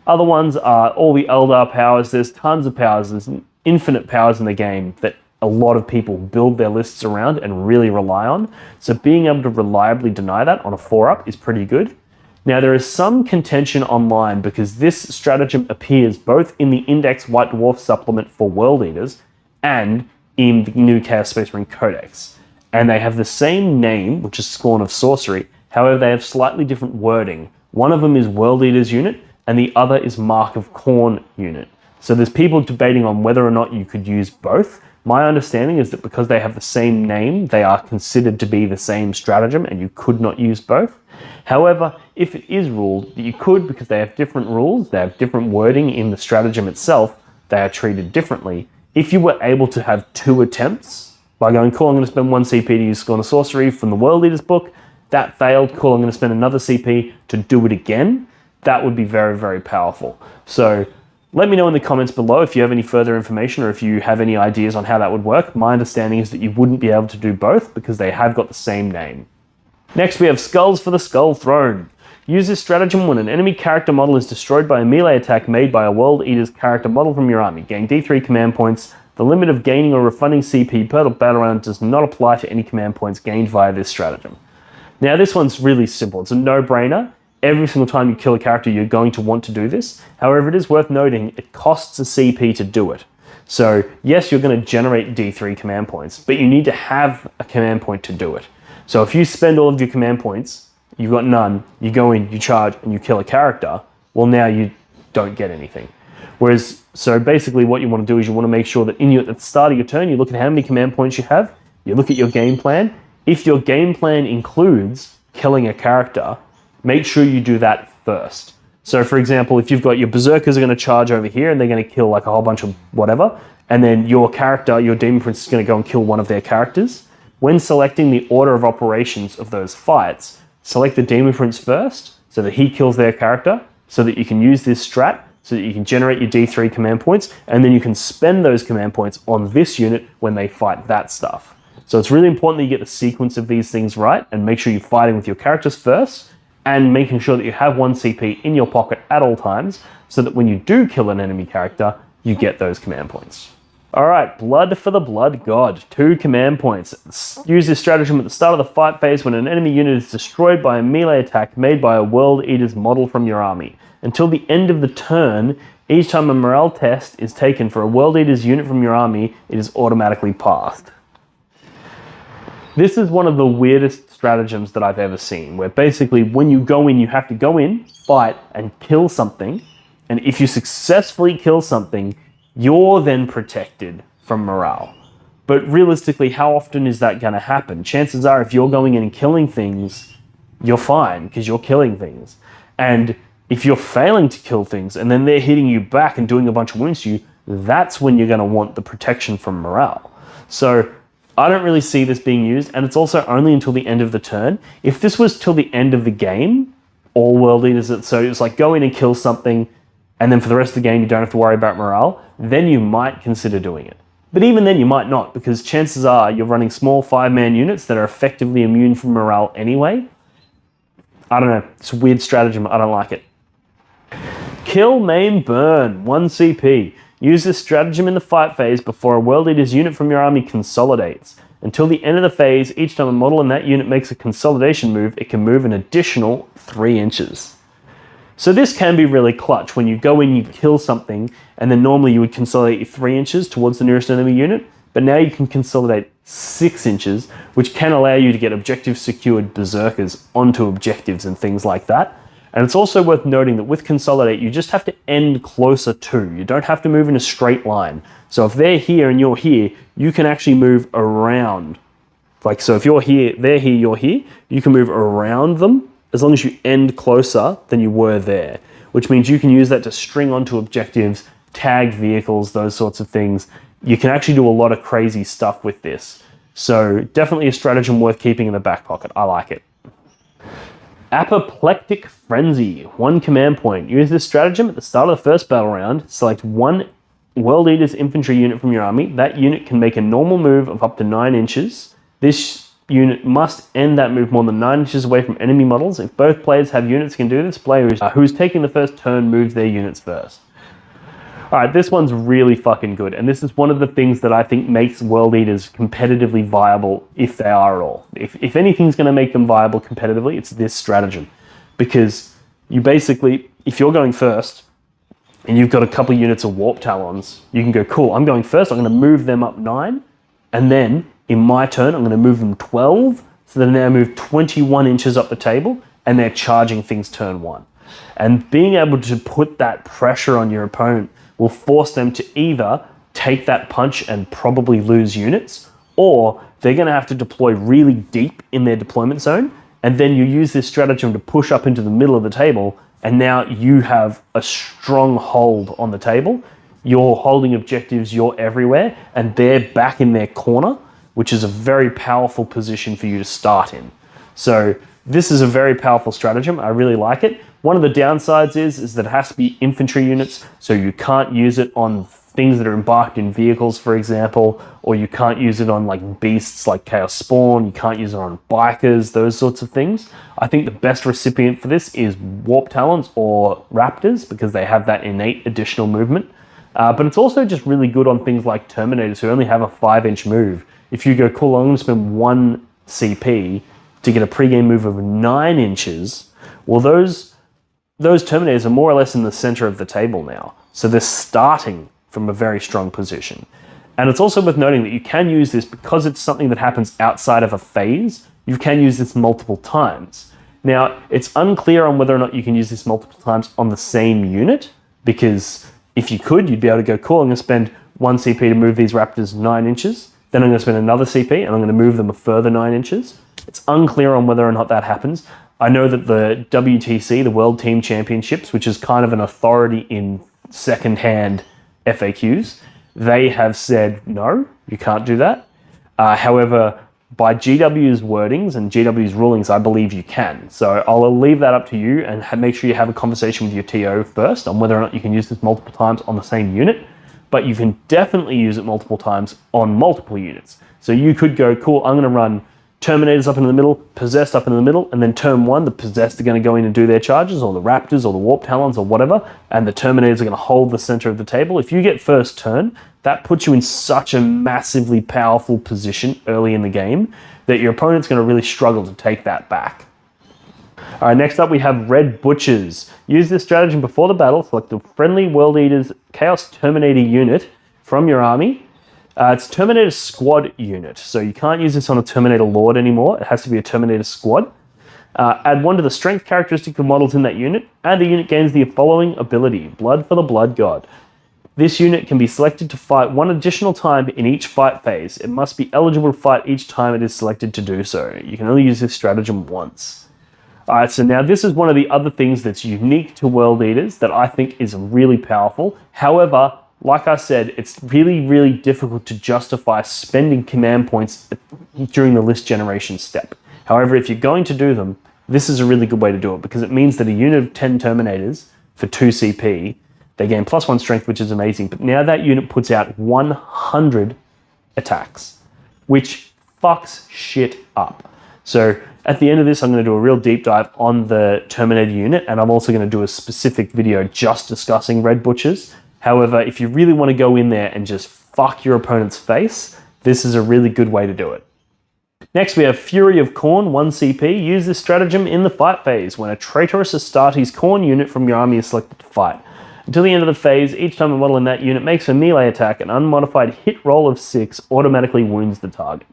Other ones are all the Eldar powers. There's tons of powers. There's infinite powers in the game that a lot of people build their lists around and really rely on. So being able to reliably deny that on a 4-up is pretty good. Now there is some contention online because this stratagem appears both in the Index White Dwarf supplement for World Eaters and in the new Chaos Space Marine Codex. And they have the same name, which is Scorn of Sorcery. However, they have slightly different wording. One of them is World Eaters unit, and the other is Mark of Khorne unit. So there's people debating on whether or not you could use both. My understanding is that because they have the same name, they are considered to be the same stratagem, and you could not use both. However, if it is ruled that you could, because they have different rules, they have different wording in the stratagem itself, they are treated differently. If you were able to have 2 attempts, by going, cool, I'm going to spend 1 CP to use Scorn of Sorcery from the World Eaters book, that failed, cool, I'm going to spend another CP to do it again, that would be very, very powerful. So let me know in the comments below if you have any further information or if you have any ideas on how that would work. My understanding is that you wouldn't be able to do both because they have got the same name. Next we have Skulls for the Skull Throne. Use this stratagem when an enemy character model is destroyed by a melee attack made by a World Eaters character model from your army. Gain D3 command points. The limit of gaining or refunding CP per battle round does not apply to any command points gained via this stratagem. Now this one's really simple. It's a no-brainer. Every single time you kill a character, you're going to want to do this. However, it is worth noting it costs a CP to do it. So yes, you're going to generate D3 command points, but you need to have a command point to do it. So if you spend all of your command points, you've got none, you go in, you charge, and you kill a character, well now you don't get anything. Whereas, so basically what you want to do is you want to make sure that at the start of your turn, you look at how many command points you have, you look at your game plan. If your game plan includes killing a character, make sure you do that first. So for example, if you've got your Berserkers are going to charge over here and they're going to kill like a whole bunch of whatever, and then your character, your Demon Prince, is going to go and kill one of their characters, when selecting the order of operations of those fights, select the Demon Prince first so that he kills their character, so that you can use this strat, so that you can generate your D3 command points, and then you can spend those command points on this unit when they fight that stuff. So it's really important that you get the sequence of these things right and make sure you're fighting with your characters first, and making sure that you have 1 CP in your pocket at all times so that when you do kill an enemy character, you get those command points. Alright, Blood for the Blood God, 2 command points. Use this stratagem at the start of the fight phase when an enemy unit is destroyed by a melee attack made by a World Eaters model from your army. Until the end of the turn, each time a morale test is taken for a World Eaters unit from your army, it is automatically passed. This is one of the weirdest stratagems that I've ever seen, where basically when you go in, you have to go in, fight, and kill something, and if you successfully kill something, you're then protected from morale. But realistically, how often is that going to happen? Chances are if you're going in and killing things, you're fine, because you're killing things. And if you're failing to kill things, and then they're hitting you back and doing a bunch of wounds to you, that's when you're going to want the protection from morale. So I don't really see this being used, and it's also only until the end of the turn. If this was till the end of the game, all World Eaters, so it's like go in and kill something, and then for the rest of the game you don't have to worry about morale, then you might consider doing it. But even then you might not, because chances are you're running small 5-man units that are effectively immune from morale anyway. I don't know, it's a weird stratagem, I don't like it. Kill, Maim, Burn, 1 CP. Use this stratagem in the fight phase before a World Eaters unit from your army consolidates. Until the end of the phase, each time a model in that unit makes a consolidation move, it can move an additional 3 inches. So this can be really clutch when you go in, you kill something, and then normally you would consolidate your 3 inches towards the nearest enemy unit, but now you can consolidate 6 inches, which can allow you to get objective secured berserkers onto objectives and things like that. And it's also worth noting that with consolidate, you just have to end closer to. You don't have to move in a straight line. So if they're here and you're here, you can actually move around. Like, so if you're here, they're here, you're here, you can move around them as long as you end closer than you were there, which means you can use that to string onto objectives, tag vehicles, those sorts of things. You can actually do a lot of crazy stuff with this. So definitely a stratagem worth keeping in the back pocket. I like it. Apoplectic Frenzy, 1 command point. Use this stratagem at the start of the first battle round. Select 1 World Eaters infantry unit from your army. That unit can make a normal move of up to 9 inches. This unit must end that move more than 9 inches away from enemy models. If both players have units can do this, player who's taking the first turn moves their units first. Alright, this one's really fucking good, and this is one of the things that I think makes World Eaters competitively viable, if they are at all. If anything's going to make them viable competitively, it's this stratagem. Because you basically, if you're going first, and you've got a couple of units of Warp Talons, you can go, cool, I'm going first, I'm going to move them up 9, and then in my turn, I'm going to move them 12, so they now move 21 inches up the table, and they're charging things turn 1. And being able to put that pressure on your opponent will force them to either take that punch and probably lose units, or they're going to have to deploy really deep in their deployment zone, and then you use this stratagem to push up into the middle of the table, and now you have a strong hold on the table. You're holding objectives, you're everywhere, and they're back in their corner, which is a very powerful position for you to start in. So this is a very powerful stratagem. I really like it. One of the downsides is that it has to be infantry units, so you can't use it on things that are embarked in vehicles, for example, or you can't use it on like beasts like Chaos Spawn, you can't use it on bikers, those sorts of things. I think the best recipient for this is Warp Talons or Raptors, because they have that innate additional movement. But it's also just really good on things like Terminators, who only have a 5-inch move. If you go, cool, I'm going to spend 1 CP to get a pre-game move of 9 inches, well, those Terminators are more or less in the center of the table now. So they're starting from a very strong position. And it's also worth noting that you can use this because it's something that happens outside of a phase. You can use this multiple times. Now, it's unclear on whether or not you can use this multiple times on the same unit, because if you could, you'd be able to go, cool, I'm going to spend 1 CP to move these Raptors 9 inches. Then I'm going to spend another CP and I'm going to move them a further 9 inches. It's unclear on whether or not that happens. I know that the WTC, the World Team Championships, which is kind of an authority in second-hand FAQs, they have said, no, you can't do that. However, by GW's wordings and GW's rulings, I believe you can. So I'll leave that up to you and make sure you have a conversation with your TO first on whether or not you can use this multiple times on the same unit. But you can definitely use it multiple times on multiple units. So you could go, cool, I'm going to run Terminators up in the middle, Possessed up in the middle, and then turn 1, the Possessed are going to go in and do their charges, or the Raptors, or the Warp Talons, or whatever, and the Terminators are going to hold the center of the table. If you get first turn, that puts you in such a massively powerful position early in the game that your opponent's going to really struggle to take that back. All right, next up we have Red Butchers. Use this stratagem before the battle. Select the friendly World Eaters Chaos Terminator unit from your army. It's Terminator Squad unit, so you can't use this on a Terminator Lord anymore. It has to be a Terminator Squad. Add 1 to the strength characteristic of models in that unit, and the unit gains the following ability: Blood for the Blood God. This unit can be selected to fight 1 additional time in each fight phase. It must be eligible to fight each time it is selected to do so. You can only use this stratagem once. Alright, so now this is one of the other things that's unique to World Eaters that I think is really powerful. However, like I said, it's really, really difficult to justify spending command points during the list generation step. However, if you're going to do them, this is a really good way to do it, because it means that a unit of 10 Terminators for 2 CP, they gain +1 strength, which is amazing. But now that unit puts out 100 attacks, which fucks shit up. So at the end of this, I'm going to do a real deep dive on the Terminator unit, and I'm also going to do a specific video just discussing Red Butchers. However, if you really want to go in there and just fuck your opponent's face, this is a really good way to do it. Next, we have Fury of Khorne, 1 CP. Use this stratagem in the fight phase. When a traitorous Astartes Khorne unit from your army is selected to fight. Until the end of the phase, each time a model in that unit makes a melee attack, an unmodified hit roll of 6 automatically wounds the target.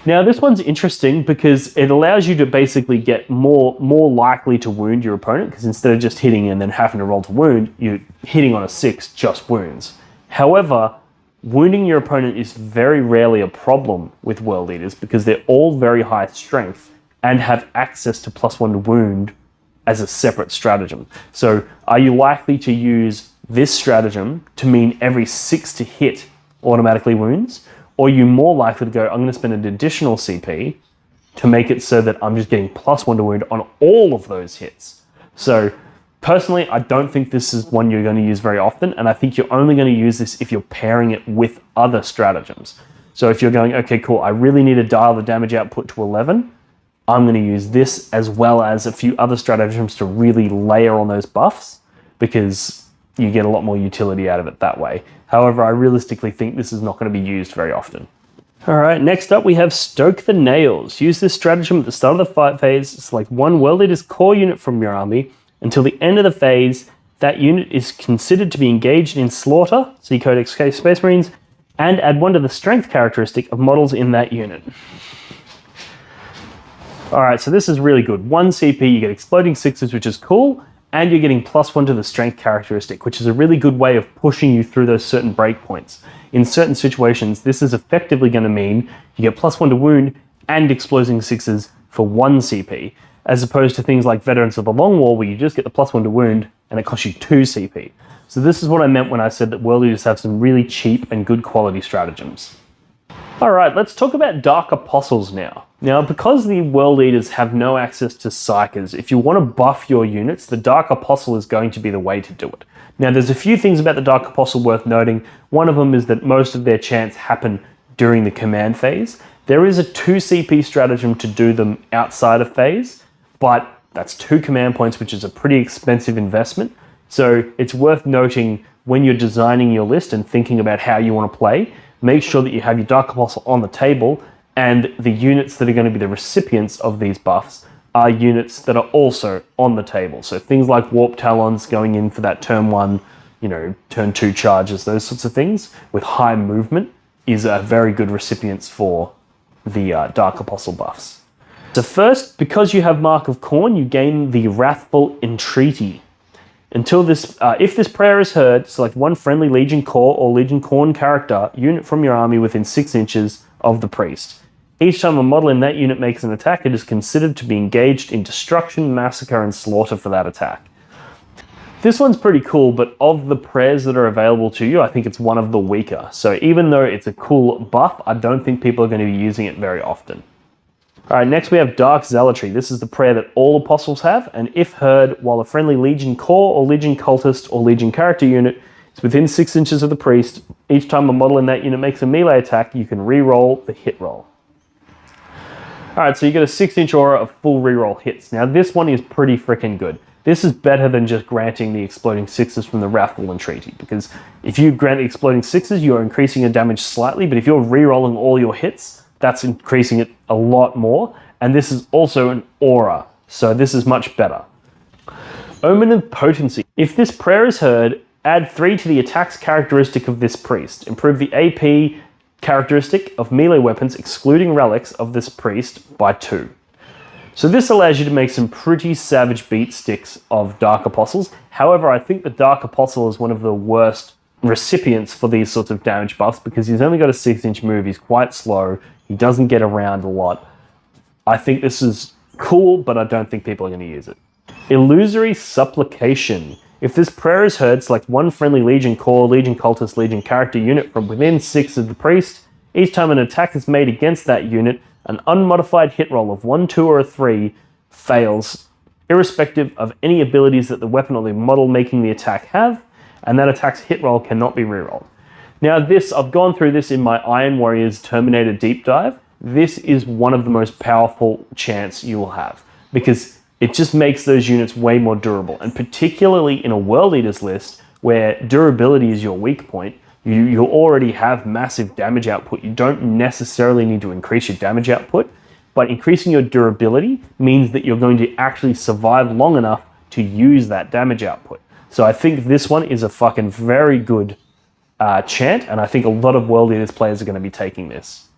Now, this one's interesting because it allows you to basically get more likely to wound your opponent, because instead of just hitting and then having to roll to wound, you're hitting on a 6 just wounds. However, wounding your opponent is very rarely a problem with World Eaters because they're all very high strength and have access to +1 to wound as a separate stratagem. So are you likely to use this stratagem to mean every 6 to hit automatically wounds? Or are you more likely to go, I'm going to spend an additional CP to make it so that I'm just getting +1 to wound on all of those hits? So personally, I don't think this is one you're going to use very often, and I think you're only going to use this if you're pairing it with other stratagems. So if you're going, okay, cool, I really need to dial the damage output to 11, I'm going to use this as well as a few other stratagems to really layer on those buffs, because you get a lot more utility out of it that way. However, I realistically think this is not going to be used very often. Alright, next up we have Stoke the Nails. Use this stratagem at the start of the fight phase. Select 1 World Eaters core unit from your army. Until the end of the phase, that unit is considered to be engaged in slaughter, see Codex Chaos Space Marines, and add 1 to the strength characteristic of models in that unit. Alright, so this is really good. 1 CP, you get exploding 6s, which is cool, and you're getting +1 to the strength characteristic, which is a really good way of pushing you through those certain breakpoints. In certain situations, this is effectively going to mean you get +1 to wound and exploding 6s for 1 CP, as opposed to things like Veterans of the Long War, where you just get the +1 to wound and it costs you 2 CP. So this is what I meant when I said that World Eaters have some really cheap and good quality stratagems. Alright, let's talk about Dark Apostles now. Now, because the World Eaters have no access to Psykers, if you want to buff your units, the Dark Apostle is going to be the way to do it. Now, there's a few things about the Dark Apostle worth noting. One of them is that most of their chants happen during the command phase. There is a 2 CP stratagem to do them outside of phase, but that's 2 command points, which is a pretty expensive investment. So it's worth noting when you're designing your list and thinking about how you want to play, make sure that you have your Dark Apostle on the table, and the units that are going to be the recipients of these buffs are units that are also on the table. So things like Warp Talons going in for that turn 1, turn 2 charges, those sorts of things with high movement is a very good recipients for the Dark Apostle buffs. So first, because you have Mark of Khorne, you gain the Wrathful Entreaty. Until this, if this prayer is heard, select 1 friendly Legion Core or Legion Khorne character unit from your army within 6 inches of the priest. Each time a model in that unit makes an attack, it is considered to be engaged in destruction, massacre, and slaughter for that attack. This one's pretty cool, but of the prayers that are available to you, I think it's one of the weaker. So even though it's a cool buff, I don't think people are going to be using it very often. Alright, next we have Dark Zealotry. This is the prayer that all apostles have, and if heard while a friendly Legion Core or Legion Cultist or Legion character unit is within 6 inches of the priest, each time a model in that unit makes a melee attack, you can re-roll the hit roll. Alright, so you get a 6-inch aura of full reroll hits. Now this one is pretty freaking good. This is better than just granting the exploding 6s from the Wrathful Entreaty, because if you grant the exploding 6s, you're increasing your damage slightly, but if you're re-rolling all your hits, that's increasing it a lot more, and this is also an aura, so this is much better. Omen of Potency. If this prayer is heard, add 3 to the attack's characteristic of this priest. Improve the AP characteristic of melee weapons, excluding relics, of this priest by 2. So this allows you to make some pretty savage beat sticks of Dark Apostles. However, I think the Dark Apostle is one of the worst recipients for these sorts of damage buffs because he's only got a 6-inch move, he's quite slow, he doesn't get around a lot. I think this is cool, but I don't think people are going to use it. Illusory Supplication. If this prayer is heard, select 1 friendly Legion Core, Legion Cultist, Legion character unit from within 6 of the priest. Each time an attack is made against that unit, an unmodified hit roll of 1, 2, or a 3 fails, irrespective of any abilities that the weapon or the model making the attack have, and that attack's hit roll cannot be rerolled. Now this, I've gone through this in my Iron Warriors Terminator deep dive. This is one of the most powerful chants you will have, because it just makes those units way more durable, and particularly in a World Eaters list where durability is your weak point, You already have massive damage output. You don't necessarily need to increase your damage output, but increasing your durability means that you're going to actually survive long enough to use that damage output. So I think this one is a fucking very good chant, and I think a lot of World Eaters players are going to be taking this.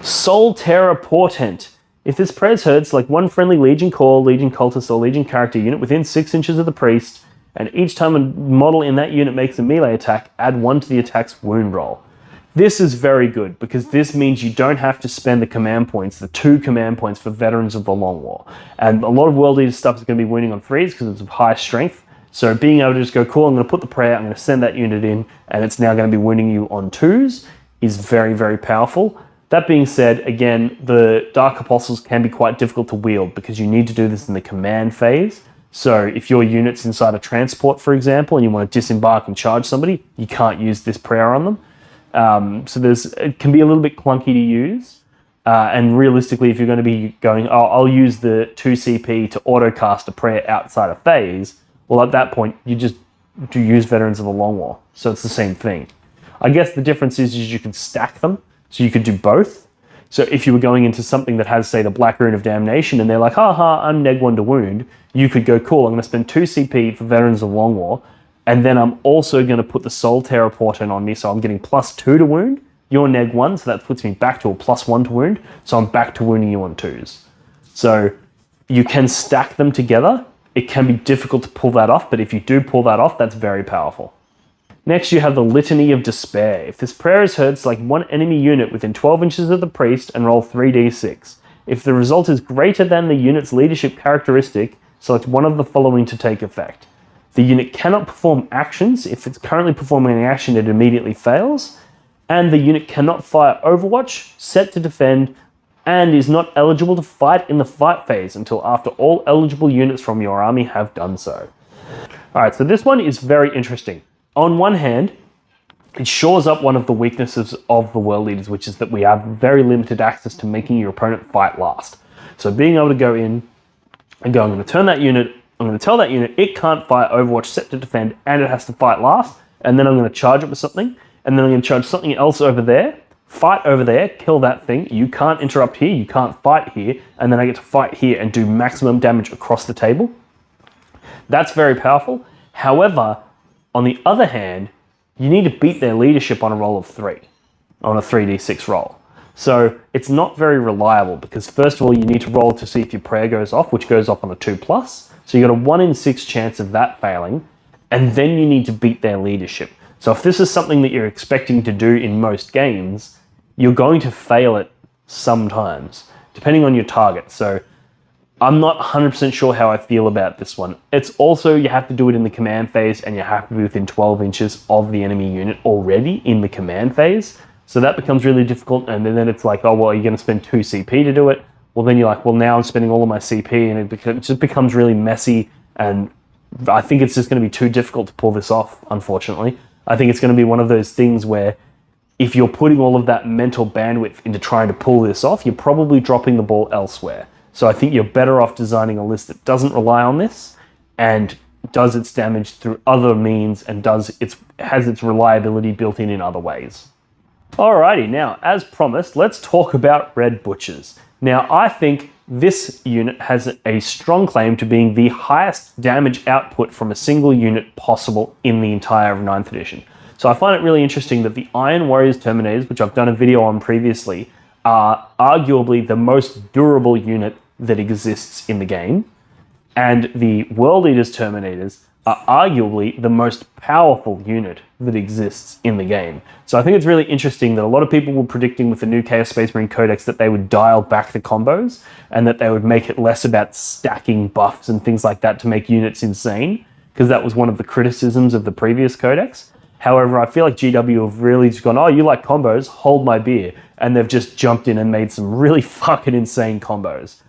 Soul Terror Portent. If this prayer is heard, select one friendly Legion Core, Legion Cultist, or Legion character unit within 6 inches of the priest, and each time a model in that unit makes a melee attack, add 1 to the attack's wound roll. This is very good, because this means you don't have to spend the command points, the 2 command points for Veterans of the Long War. And a lot of World Eaters stuff is going to be wounding on 3s because it's of high strength. So being able to just go, cool, I'm going to put the prayer, I'm going to send that unit in, and it's now going to be wounding you on 2s, is very, very powerful. That being said, again, the Dark Apostles can be quite difficult to wield because you need to do this in the command phase. So if your unit's inside a transport, for example, and you want to disembark and charge somebody, you can't use this prayer on them. So it can be a little bit clunky to use. And realistically, if you're going to be going, oh, I'll use the 2 CP to auto-cast a prayer outside a phase, well, at that point, you just do use Veterans of the Long War. So it's the same thing. I guess the difference is you can stack them. So you could do both. So if you were going into something that has, say, the Black Rune of Damnation, and they're like, haha, I'm neg 1 to wound, you could go, cool, I'm going to spend 2 CP for Veterans of Long War, and then I'm also going to put the Soul Terror Portent on me, so I'm getting +2 to wound. You're neg 1, so that puts me back to a +1 to wound, so I'm back to wounding you on 2s. So you can stack them together. It can be difficult to pull that off, but if you do pull that off, that's very powerful. Next, you have the Litany of Despair. If this prayer is heard, select one enemy unit within 12 inches of the priest and roll 3d6. If the result is greater than the unit's leadership characteristic, select one of the following to take effect. The unit cannot perform actions. If it's currently performing an action, it immediately fails. And the unit cannot fire Overwatch, set to defend, and is not eligible to fight in the fight phase until after all eligible units from your army have done so. Alright, so this one is very interesting. On one hand, it shores up one of the weaknesses of the World Eaters, which is that we have very limited access to making your opponent fight last. So being able to go in and go, I'm going to turn that unit, I'm going to tell that unit it can't fire Overwatch, set to defend, and it has to fight last, and then I'm going to charge it with something, and then I'm going to charge something else over there, fight over there, kill that thing, you can't interrupt here, you can't fight here, and then I get to fight here and do maximum damage across the table. That's very powerful. However, on the other hand, you need to beat their leadership on a roll of 3, on a 3d6 roll. So it's not very reliable because first of all, you need to roll to see if your prayer goes off, which goes off on a 2+. So you got a 1 in 6 chance of that failing, and then you need to beat their leadership. So if this is something that you're expecting to do in most games, you're going to fail it sometimes, depending on your target. So I'm not 100% sure how I feel about this one. It's also, you have to do it in the command phase and you have to be within 12 inches of the enemy unit already in the command phase. So that becomes really difficult, and then it's like, oh, well, you're going to spend 2 CP to do it. Well, then you're like, well, now I'm spending all of my CP, and it just becomes really messy, and I think it's just going to be too difficult to pull this off, unfortunately. I think it's going to be one of those things where if you're putting all of that mental bandwidth into trying to pull this off, you're probably dropping the ball elsewhere. So I think you're better off designing a list that doesn't rely on this and does its damage through other means and has its reliability built in other ways. Alrighty, now, as promised, let's talk about Red Butchers. Now, I think this unit has a strong claim to being the highest damage output from a single unit possible in the entire 9th edition. So I find it really interesting that the Iron Warriors Terminators, which I've done a video on previously, are arguably the most durable unit that exists in the game, and the World Eaters Terminators are arguably the most powerful unit that exists in the game. So I think it's really interesting that a lot of people were predicting with the new Chaos Space Marine Codex that they would dial back the combos and that they would make it less about stacking buffs and things like that to make units insane, because that was one of the criticisms of the previous Codex. However, I feel like GW have really just gone, oh, you like combos, hold my beer, and they've just jumped in and made some really fucking insane combos.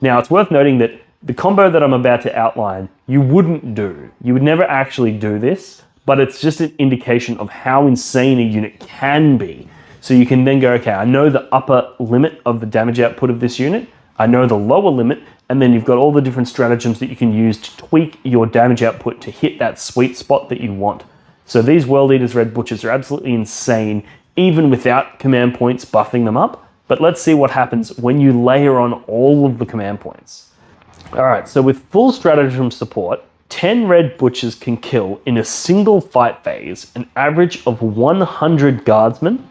Now, it's worth noting that the combo that I'm about to outline, you wouldn't do. You would never actually do this, but it's just an indication of how insane a unit can be. So you can then go, okay, I know the upper limit of the damage output of this unit, I know the lower limit, and then you've got all the different stratagems that you can use to tweak your damage output to hit that sweet spot that you want. So these World Eaters Red Butchers are absolutely insane, even without command points buffing them up. But let's see what happens when you layer on all of the command points. All right, so with full stratagem support, 10 Red Butchers can kill in a single fight phase an average of 100 Guardsmen,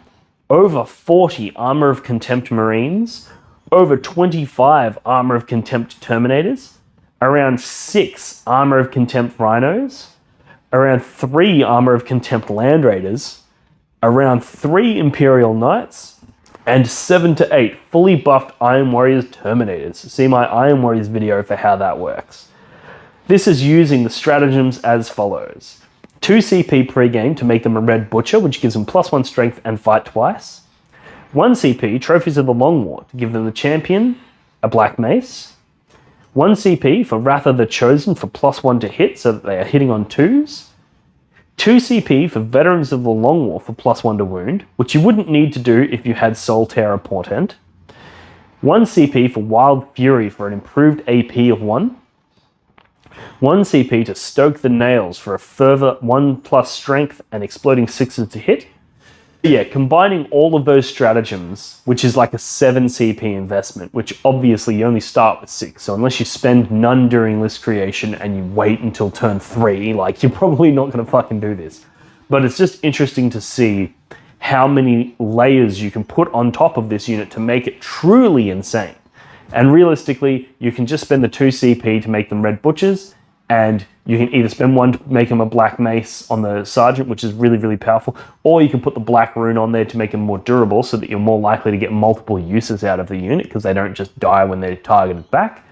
over 40 Armor of Contempt Marines, over 25 Armor of Contempt Terminators, around 6 Armor of Contempt Rhinos, around 3 Armor of Contempt Land Raiders, around 3 Imperial Knights, and 7 to 8 fully buffed Iron Warriors Terminators. See my Iron Warriors video for how that works. This is using the stratagems as follows. 2 CP pre-game to make them a Red Butcher, which gives them +1 strength and fight twice. 1 CP, Trophies of the Long War, to give them the Champion, a Black Mace. 1 CP for Wrath of the Chosen for +1 to hit, so that they are hitting on 2s. 2 CP for Veterans of the Long War for +1 to wound, which you wouldn't need to do if you had Soul Terror Portent. 1 CP for Wild Fury for an improved AP of 1. 1 CP to Stoke the Nails for a further 1+ strength and exploding 6s to hit. Yeah, combining all of those stratagems, which is like a 7 CP investment, which obviously you only start with 6, so unless you spend none during list creation and you wait until turn 3, like, you're probably not going to fucking do this. But it's just interesting to see how many layers you can put on top of this unit to make it truly insane. And realistically, you can just spend the 2 CP to make them Red Butchers, and you can either spend 1 to make them a Black Mace on the Sergeant, which is really, really powerful, or you can put the Black Rune on there to make them more durable so that you're more likely to get multiple uses out of the unit because they don't just die when they're targeted back.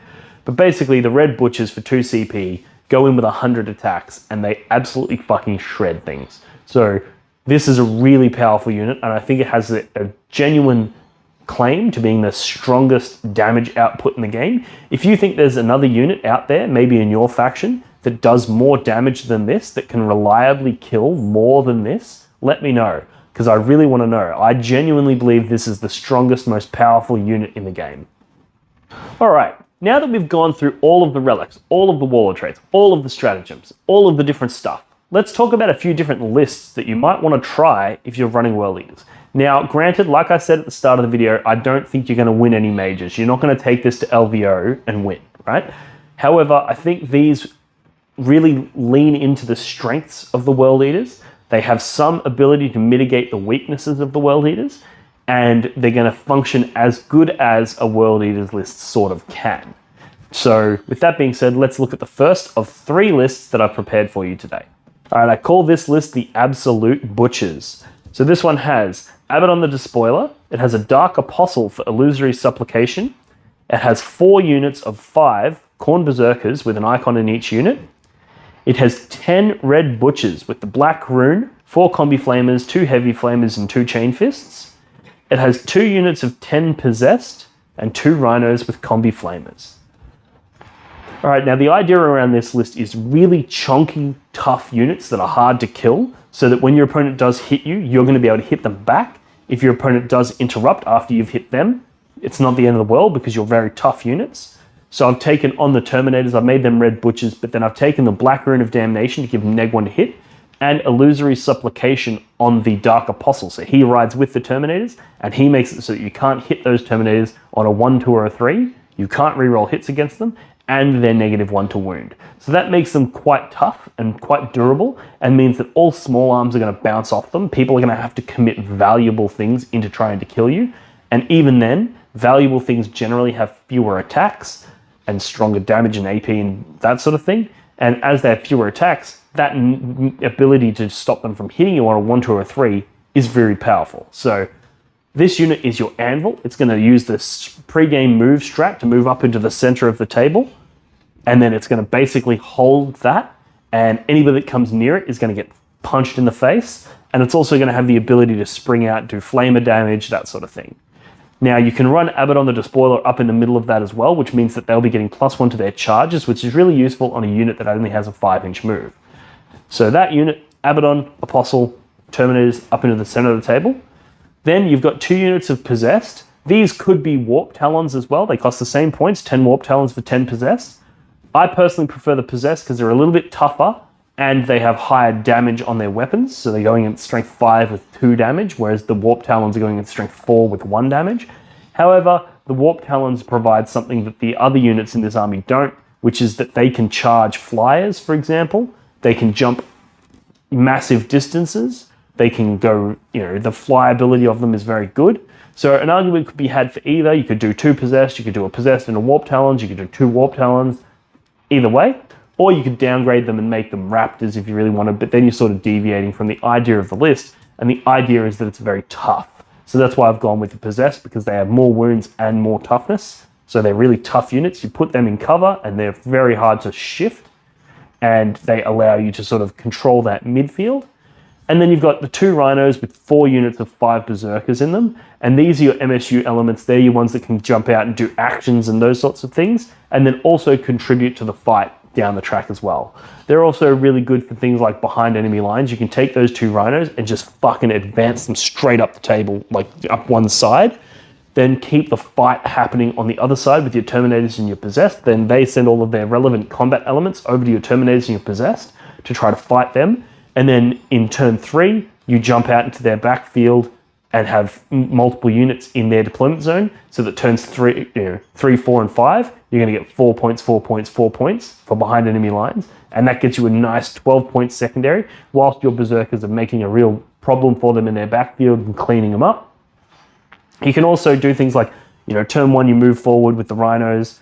But basically, the Red Butchers for 2 CP go in with 100 attacks, and they absolutely fucking shred things. So this is a really powerful unit, and I think it has a genuine claim to being the strongest damage output in the game. If you think there's another unit out there, maybe in your faction, that does more damage than this, that can reliably kill more than this, let me know, because I really want to know. I genuinely believe this is the strongest, most powerful unit in the game. Alright, now that we've gone through all of the relics, all of the warlord traits, all of the stratagems, all of the different stuff, let's talk about a few different lists that you might want to try if you're running World Eaters. Now, granted, like I said at the start of the video, I don't think you're going to win any majors. You're not going to take this to LVO and win, right? However, I think these really lean into the strengths of the World Eaters. They have some ability to mitigate the weaknesses of the World Eaters, and they're going to function as good as a World Eaters list sort of can. So, with that being said, let's look at the first of 3 lists that I've prepared for you today. All right, I call this list the Absolute Butchers. So this one has Abaddon the Despoiler, it has a Dark Apostle for Illusory Supplication, it has 4 units of 5 Khorne Berserkers with an icon in each unit, it has 10 Red Butchers with the Black Rune, 4 Combi Flamers, 2 Heavy Flamers and 2 Chain Fists, it has 2 units of 10 Possessed, and 2 Rhinos with Combi Flamers. Alright, now the idea around this list is really chunky, tough units that are hard to kill, so that when your opponent does hit you, you're going to be able to hit them back. If your opponent does interrupt after you've hit them, it's not the end of the world because you're very tough units. So I've taken on the Terminators, I've made them Red Butchers, but then I've taken the Black Rune of Damnation to give them -1 to hit, and Illusory Supplication on the Dark Apostle. So he rides with the Terminators, and he makes it so that you can't hit those Terminators on a 1, 2, or a 3. You can't reroll hits against them, and they're -1 to wound. So that makes them quite tough and quite durable, and means that all small arms are going to bounce off them. People are going to have to commit valuable things into trying to kill you, and even then, valuable things generally have fewer attacks and stronger damage and AP and that sort of thing. And as they have fewer attacks, that ability to stop them from hitting you on a 1, 2, or a 3 is very powerful. So this unit is your Anvil. It's going to use this pre-game move strat to move up into the center of the table. And then it's going to basically hold that. And anybody that comes near it is going to get punched in the face. And it's also going to have the ability to spring out, do flamer damage, that sort of thing. Now, you can run Abaddon the Despoiler up in the middle of that as well, which means that they'll be getting +1 to their charges, which is really useful on a unit that only has a 5-inch move. So that unit, Abaddon, Apostle, Terminators up into the center of the table. Then you've got 2 units of Possessed. These could be Warp Talons as well. They cost the same points, 10 Warp Talons for 10 Possessed. I personally prefer the Possessed because they're a little bit tougher and they have higher damage on their weapons, so they're going at strength 5 with 2 damage, whereas the Warp Talons are going at strength 4 with 1 damage. However, the Warp Talons provide something that the other units in this army don't, which is that they can charge flyers, for example. They can jump massive distances. They can go, the flyability of them is very good. So an argument could be had for either. You could do 2 Possessed, you could do a Possessed and a Warp Talons, you could do 2 Warp Talons, either way. Or you could downgrade them and make them Raptors if you really wanted, but then you're sort of deviating from the idea of the list, and the idea is that it's very tough. So that's why I've gone with the Possessed, because they have more wounds and more toughness. So they're really tough units. You put them in cover, and they're very hard to shift, and they allow you to sort of control that midfield. And then you've got the 2 Rhinos with 4 units of 5 Berserkers in them, and these are your MSU elements. They're your ones that can jump out and do actions and those sorts of things, and then also contribute to the fight down the track as well. They're also really good for things like behind enemy lines. You can take those 2 Rhinos and just fucking advance them straight up the table, like up one side, then keep the fight happening on the other side with your Terminators and your Possessed. Then they send all of their relevant combat elements over to your Terminators and your Possessed to try to fight them. And then in turn 3, you jump out into their backfield and have multiple units in their deployment zone, so that turns 3, 4, and 5, you're going to get 4 points, 4 points, 4 points for behind enemy lines, and that gets you a nice 12-point secondary, whilst your Berserkers are making a real problem for them in their backfield and cleaning them up. You can also do things like, turn 1 you move forward with the Rhinos,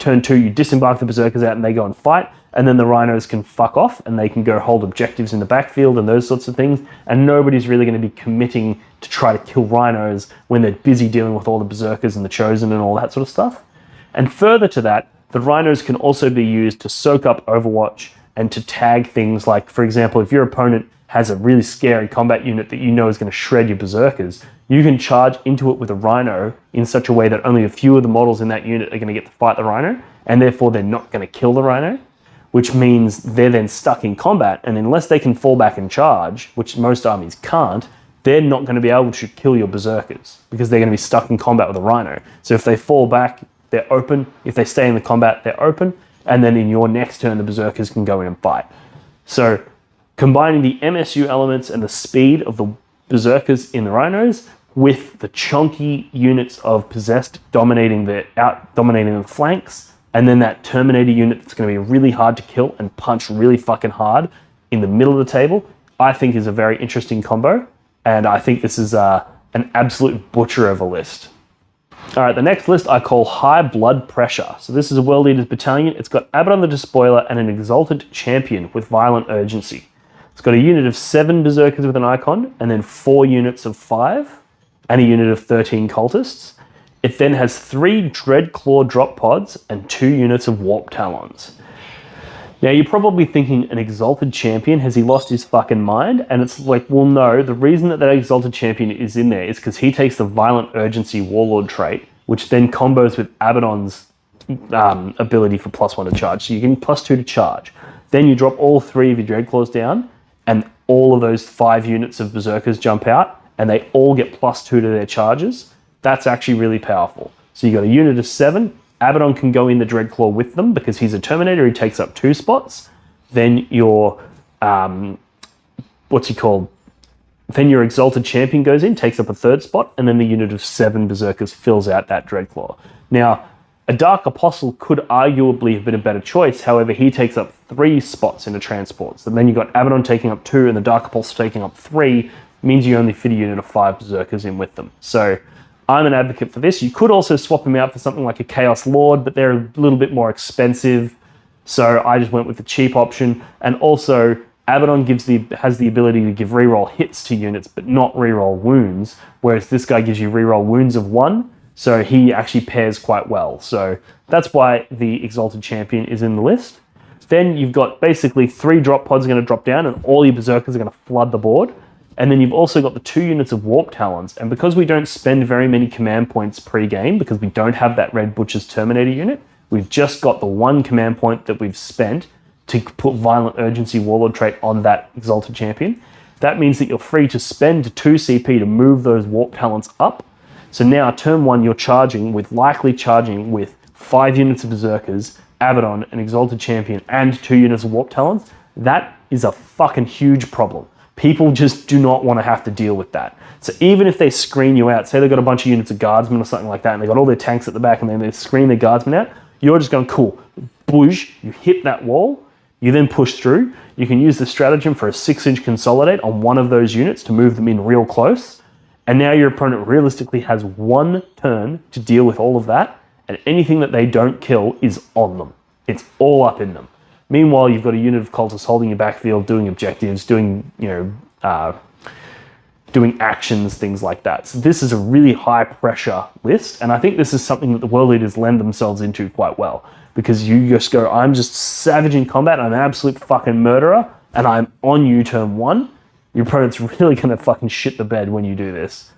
turn 2 you disembark the Berserkers out and they go and fight, and then the Rhinos can fuck off and they can go hold objectives in the backfield and those sorts of things, and nobody's really going to be committing to try to kill Rhinos when they're busy dealing with all the Berserkers and the Chosen and all that sort of stuff. And further to that, the Rhinos can also be used to soak up Overwatch and to tag things like, for example, if your opponent has a really scary combat unit that is going to shred your Berserkers, you can charge into it with a Rhino in such a way that only a few of the models in that unit are going to get to fight the Rhino, and therefore they're not going to kill the Rhino, which means they're then stuck in combat, and unless they can fall back and charge, which most armies can't, they're not going to be able to kill your Berserkers because they're going to be stuck in combat with a Rhino. So if they fall back, they're open. If they stay in the combat, they're open. And then in your next turn, the Berserkers can go in and fight. So combining the MSU elements and the speed of the Berserkers in the Rhinos with the chunky units of Possessed dominating the flanks, and then that Terminator unit that's going to be really hard to kill and punch really fucking hard in the middle of the table, I think is a very interesting combo. And I think this is an absolute butcher of a list. All right, the next list I call High Blood Pressure. So this is a World Eaters battalion. It's got Abaddon the Despoiler and an Exalted Champion with Violent Urgency. It's got a unit of 7 Berserkers with an icon, and then 4 units of 5, and a unit of 13 Cultists. It then has 3 Dreadclaw drop pods and 2 units of Warp Talons. Now, you're probably thinking, an Exalted Champion, has he lost his fucking mind? And it's like, well, no, the reason that Exalted Champion is in there is because he takes the Violent Urgency Warlord trait, which then combos with Abaddon's ability for +1 to charge. So you're getting +2 to charge. Then you drop all 3 of your Dreadclaws down, and all of those 5 units of Berserkers jump out, and they all get +2 to their charges. That's actually really powerful. So you got a unit of 7. Abaddon can go in the Dreadclaw with them because he's a Terminator. He takes up 2 spots. Then your Then your Exalted Champion goes in, takes up a 3rd spot, and then the unit of 7 Berserkers fills out that Dreadclaw. Now, a Dark Apostle could arguably have been a better choice. However, he takes up 3 spots in the transports. And then you've got Abaddon taking up 2 and the Dark Apostle taking up 3, means you only fit a unit of 5 Berserkers in with them. So I'm an advocate for this. You could also swap him out for something like a Chaos Lord, but they're a little bit more expensive. So I just went with the cheap option. And also, Abaddon has the ability to give reroll hits to units, but not reroll wounds, whereas this guy gives you reroll wounds of 1. So he actually pairs quite well. So that's why the Exalted Champion is in the list. Then you've got basically 3 drop pods are going to drop down, and all your Berserkers are going to flood the board. And then you've also got the 2 units of Warp Talons. And because we don't spend very many command points pre-game, because we don't have that Red Butcher's Terminator unit, we've just got the 1 command point that we've spent to put Violent Urgency Warlord trait on that Exalted Champion. That means that you're free to spend 2 CP to move those Warp Talons up. So now, turn 1, you're likely charging with 5 units of Berserkers, Abaddon, an Exalted Champion, and 2 units of Warp Talons. That is a fucking huge problem. People just do not want to have to deal with that. So even if they screen you out, say they've got a bunch of units of guardsmen or something like that, and they've got all their tanks at the back, and then they screen their guardsmen out, you're just going, cool, boosh, you hit that wall, you then push through. You can use the stratagem for a 6-inch consolidate on one of those units to move them in real close. And now your opponent realistically has 1 turn to deal with all of that, and anything that they don't kill is on them. It's all up in them. Meanwhile, you've got a unit of cultists holding your backfield, doing objectives, doing, doing actions, things like that. So this is a really high pressure list, and I think this is something that the World Eaters lend themselves into quite well, because you just go, I'm just savage in combat, I'm an absolute fucking murderer, and I'm on you turn 1. Your opponent's really going to fucking shit the bed when you do this.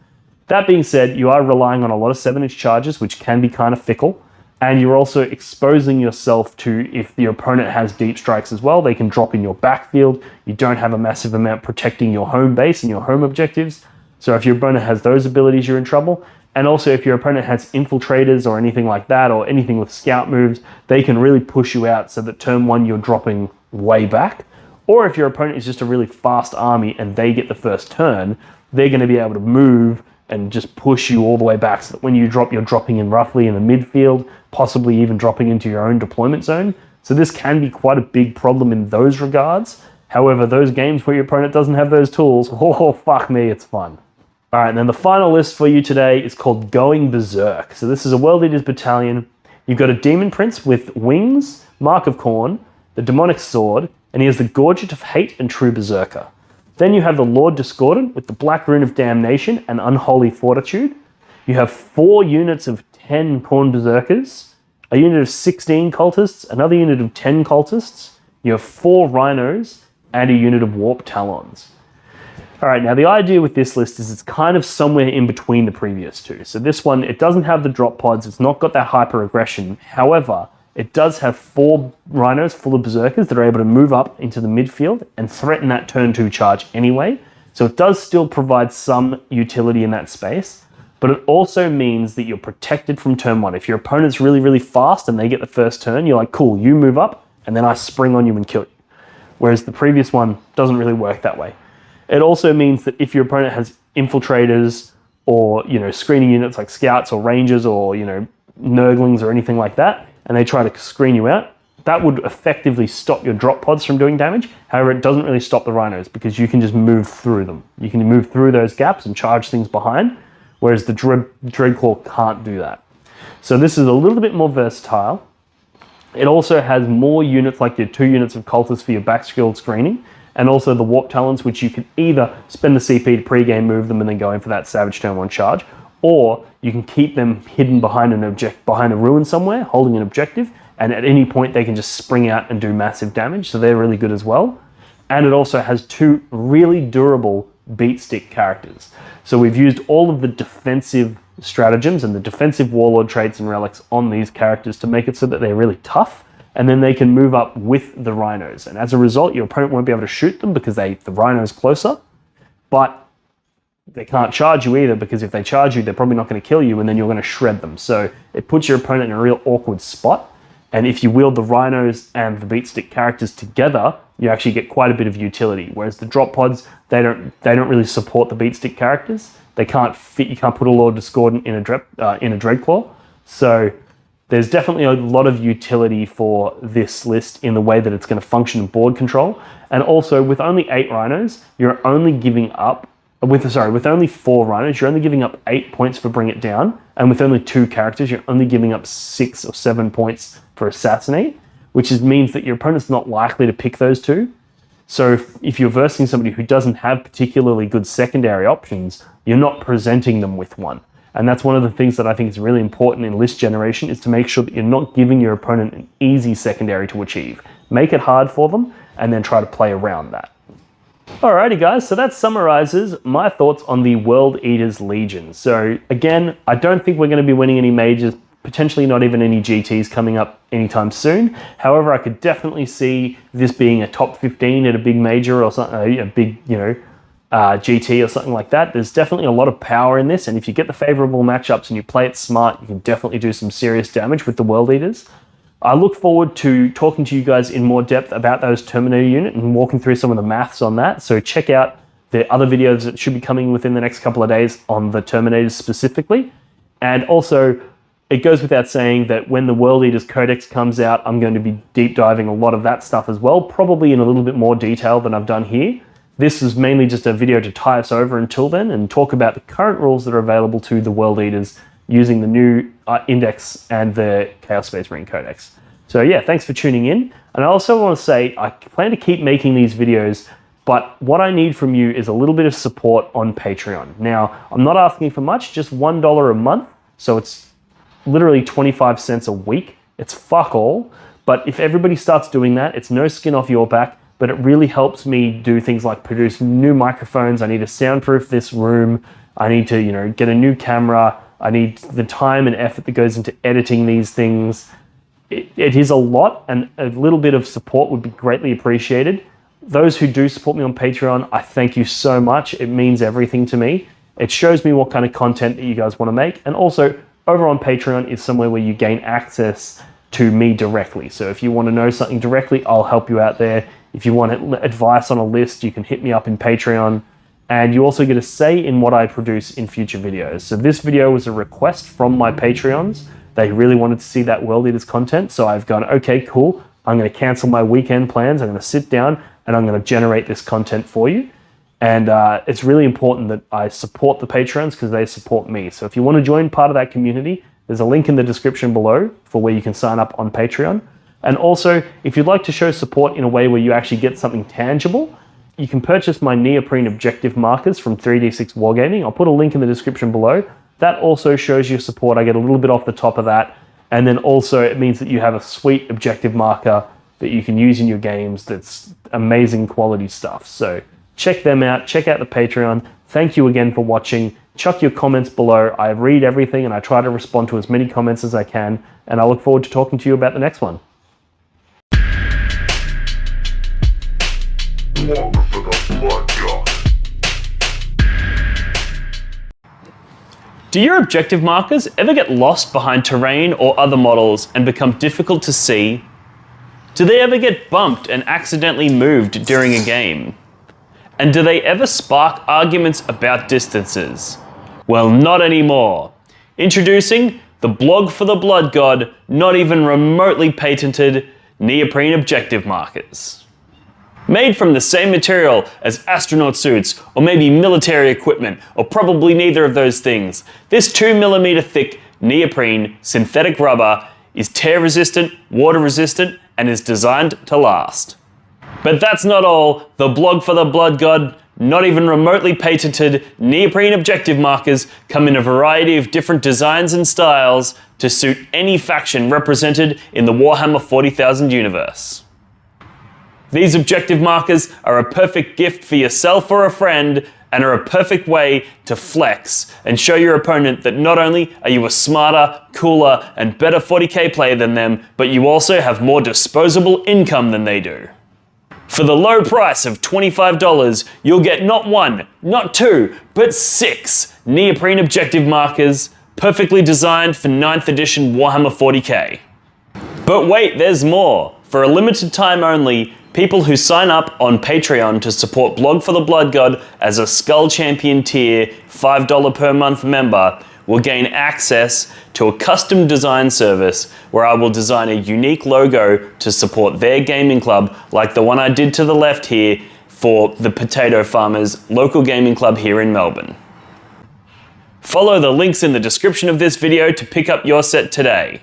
That being said, you are relying on a lot of 7-inch charges, which can be kind of fickle, and you're also exposing yourself to, if your opponent has deep strikes as well, they can drop in your backfield. You don't have a massive amount protecting your home base and your home objectives. So if your opponent has those abilities, you're in trouble. And also if your opponent has infiltrators or anything like that, or anything with scout moves, they can really push you out so that turn 1 you're dropping way back. Or if your opponent is just a really fast army and they get the first turn, they're going to be able to move and just push you all the way back, so that when you drop, you're dropping in roughly in the midfield, possibly even dropping into your own deployment zone. So this can be quite a big problem in those regards. However, those games where your opponent doesn't have those tools, oh, fuck me, it's fun. All right, and then the final list for you today is called Going Berserk. So this is a World Eaters battalion. You've got a Demon Prince with wings, Mark of Khorne, the Demonic Sword, and he has the Gorget of Hate and True Berserker. Then you have the Lord Discordant with the Black Rune of Damnation and Unholy Fortitude. You have 4 units of 10 Khorne Berserkers, a unit of 16 cultists, another unit of 10 cultists. You have 4 rhinos and a unit of Warp Talons. All right, now the idea with this list is it's kind of somewhere in between the previous two. So this one, it doesn't have the drop pods, it's not got that hyper aggression. However, it does have 4 rhinos full of berserkers that are able to move up into the midfield and threaten that turn 2 charge anyway. So it does still provide some utility in that space, but it also means that you're protected from turn 1. If your opponent's really, really fast and they get the first turn, you're like, cool, you move up, and then I spring on you and kill you. Whereas the previous one doesn't really work that way. It also means that if your opponent has infiltrators or, screening units like scouts or rangers or, nurglings or anything like that, and they try to screen you out, that would effectively stop your drop pods from doing damage. However, it doesn't really stop the rhinos because you can just move through them. You can move through those gaps and charge things behind, whereas the Dreadclaw can't do that. So this is a little bit more versatile. It also has more units, like your 2 units of cultists for your backfield screening, and also the Warp Talons, which you can either spend the CP to pre-game move them and then go in for that Savage turn 1 charge, or you can keep them hidden behind a ruin somewhere, holding an objective, and at any point they can just spring out and do massive damage, so they're really good as well. And it also has 2 really durable beat stick characters. So we've used all of the defensive stratagems and the defensive warlord traits and relics on these characters to make it so that they're really tough, and then they can move up with the rhinos. And as a result, your opponent won't be able to shoot them because the rhino's closer, but they can't charge you either, because if they charge you, they're probably not going to kill you, and then you're going to shred them. So it puts your opponent in a real awkward spot. And if you wield the rhinos and the beat stick characters together, you actually get quite a bit of utility. Whereas the drop pods, they don't really support the beat stick characters. They can't fit. You can't put a Lord Discordant in a Dreadclaw. So there's definitely a lot of utility for this list in the way that it's going to function in board control. And also, with only 8 rhinos, you're only giving up. With only 4 rhinos, you're only giving up 8 points for Bring It Down, and with only 2 characters, you're only giving up 6 or 7 points for Assassinate, which means that your opponent's not likely to pick those 2. So if you're versing somebody who doesn't have particularly good secondary options, you're not presenting them with one. And that's one of the things that I think is really important in list generation, is to make sure that you're not giving your opponent an easy secondary to achieve. Make it hard for them, and then try to play around that. Alrighty guys, so that summarizes my thoughts on the World Eaters Legion. So again, I don't think we're going to be winning any majors, potentially not even any GTs coming up anytime soon. However, I could definitely see this being a top 15 at a big major or something, a big, GT or something like that. There's definitely a lot of power in this, and if you get the favorable matchups and you play it smart, you can definitely do some serious damage with the World Eaters. I look forward to talking to you guys in more depth about those Terminator unit and walking through some of the maths on that. So check out the other videos that should be coming within the next couple of days on the Terminators specifically. And also, it goes without saying that when the World Eaters Codex comes out, I'm going to be deep diving a lot of that stuff as well, probably in a little bit more detail than I've done here. This is mainly just a video to tie us over until then and talk about the current rules that are available to the World Eaters using the new Index and the Chaos Space Marine Codex. So yeah, thanks for tuning in. And I also want to say, I plan to keep making these videos, but what I need from you is a little bit of support on Patreon. Now, I'm not asking for much, just $1 a month. So it's literally 25 cents a week. It's fuck all. But if everybody starts doing that, it's no skin off your back, but it really helps me do things like produce new microphones. I need to soundproof this room. I need to, get a new camera. I need the time and effort that goes into editing these things. It is a lot, and a little bit of support would be greatly appreciated. Those who do support me on Patreon, I thank you so much. It means everything to me. It shows me what kind of content that you guys want to make. And also, over on Patreon is somewhere where you gain access to me directly. So if you want to know something directly, I'll help you out there. If you want advice on a list, you can hit me up in Patreon. And you also get a say in what I produce in future videos. So this video was a request from my Patreons. They really wanted to see that World Eaters content. So I've gone, okay, cool. I'm going to cancel my weekend plans. I'm going to sit down and I'm going to generate this content for you. And it's really important that I support the Patreons because they support me. So if you want to join part of that community, there's a link in the description below for where you can sign up on Patreon. And also, if you'd like to show support in a way where you actually get something tangible, you can purchase my neoprene objective markers from 3D6 Wargaming. I'll put a link in the description below. That also shows your support. I get a little bit off the top of that. And then also it means that you have a sweet objective marker that you can use in your games that's amazing quality stuff. So check them out. Check out the Patreon. Thank you again for watching. Chuck your comments below. I read everything and I try to respond to as many comments as I can. And I look forward to talking to you about the next one. Do your objective markers ever get lost behind terrain or other models and become difficult to see? Do they ever get bumped and accidentally moved during a game? And do they ever spark arguments about distances? Well, not anymore. Introducing the blog for the Blood God, not even remotely patented neoprene objective markers. Made from the same material as astronaut suits, or maybe military equipment, or probably neither of those things, this 2mm thick neoprene synthetic rubber is tear resistant, water resistant, and is designed to last. But that's not all. The blog for the Blood God, not even remotely patented neoprene objective markers come in a variety of different designs and styles to suit any faction represented in the Warhammer 40,000 universe. These objective markers are a perfect gift for yourself or a friend and are a perfect way to flex and show your opponent that not only are you a smarter, cooler, and better 40k player than them, but you also have more disposable income than they do. For the low price of $25, you'll get not one, not two, but 6 neoprene objective markers perfectly designed for 9th edition Warhammer 40k. But wait, there's more. For a limited time only, people who sign up on Patreon to support Blog for the Blood God as a Skull Champion tier $5 per month member will gain access to a custom design service where I will design a unique logo to support their gaming club, like the one I did to the left here for the Potato Farmers local gaming club here in Melbourne. Follow the links in the description of this video to pick up your set today.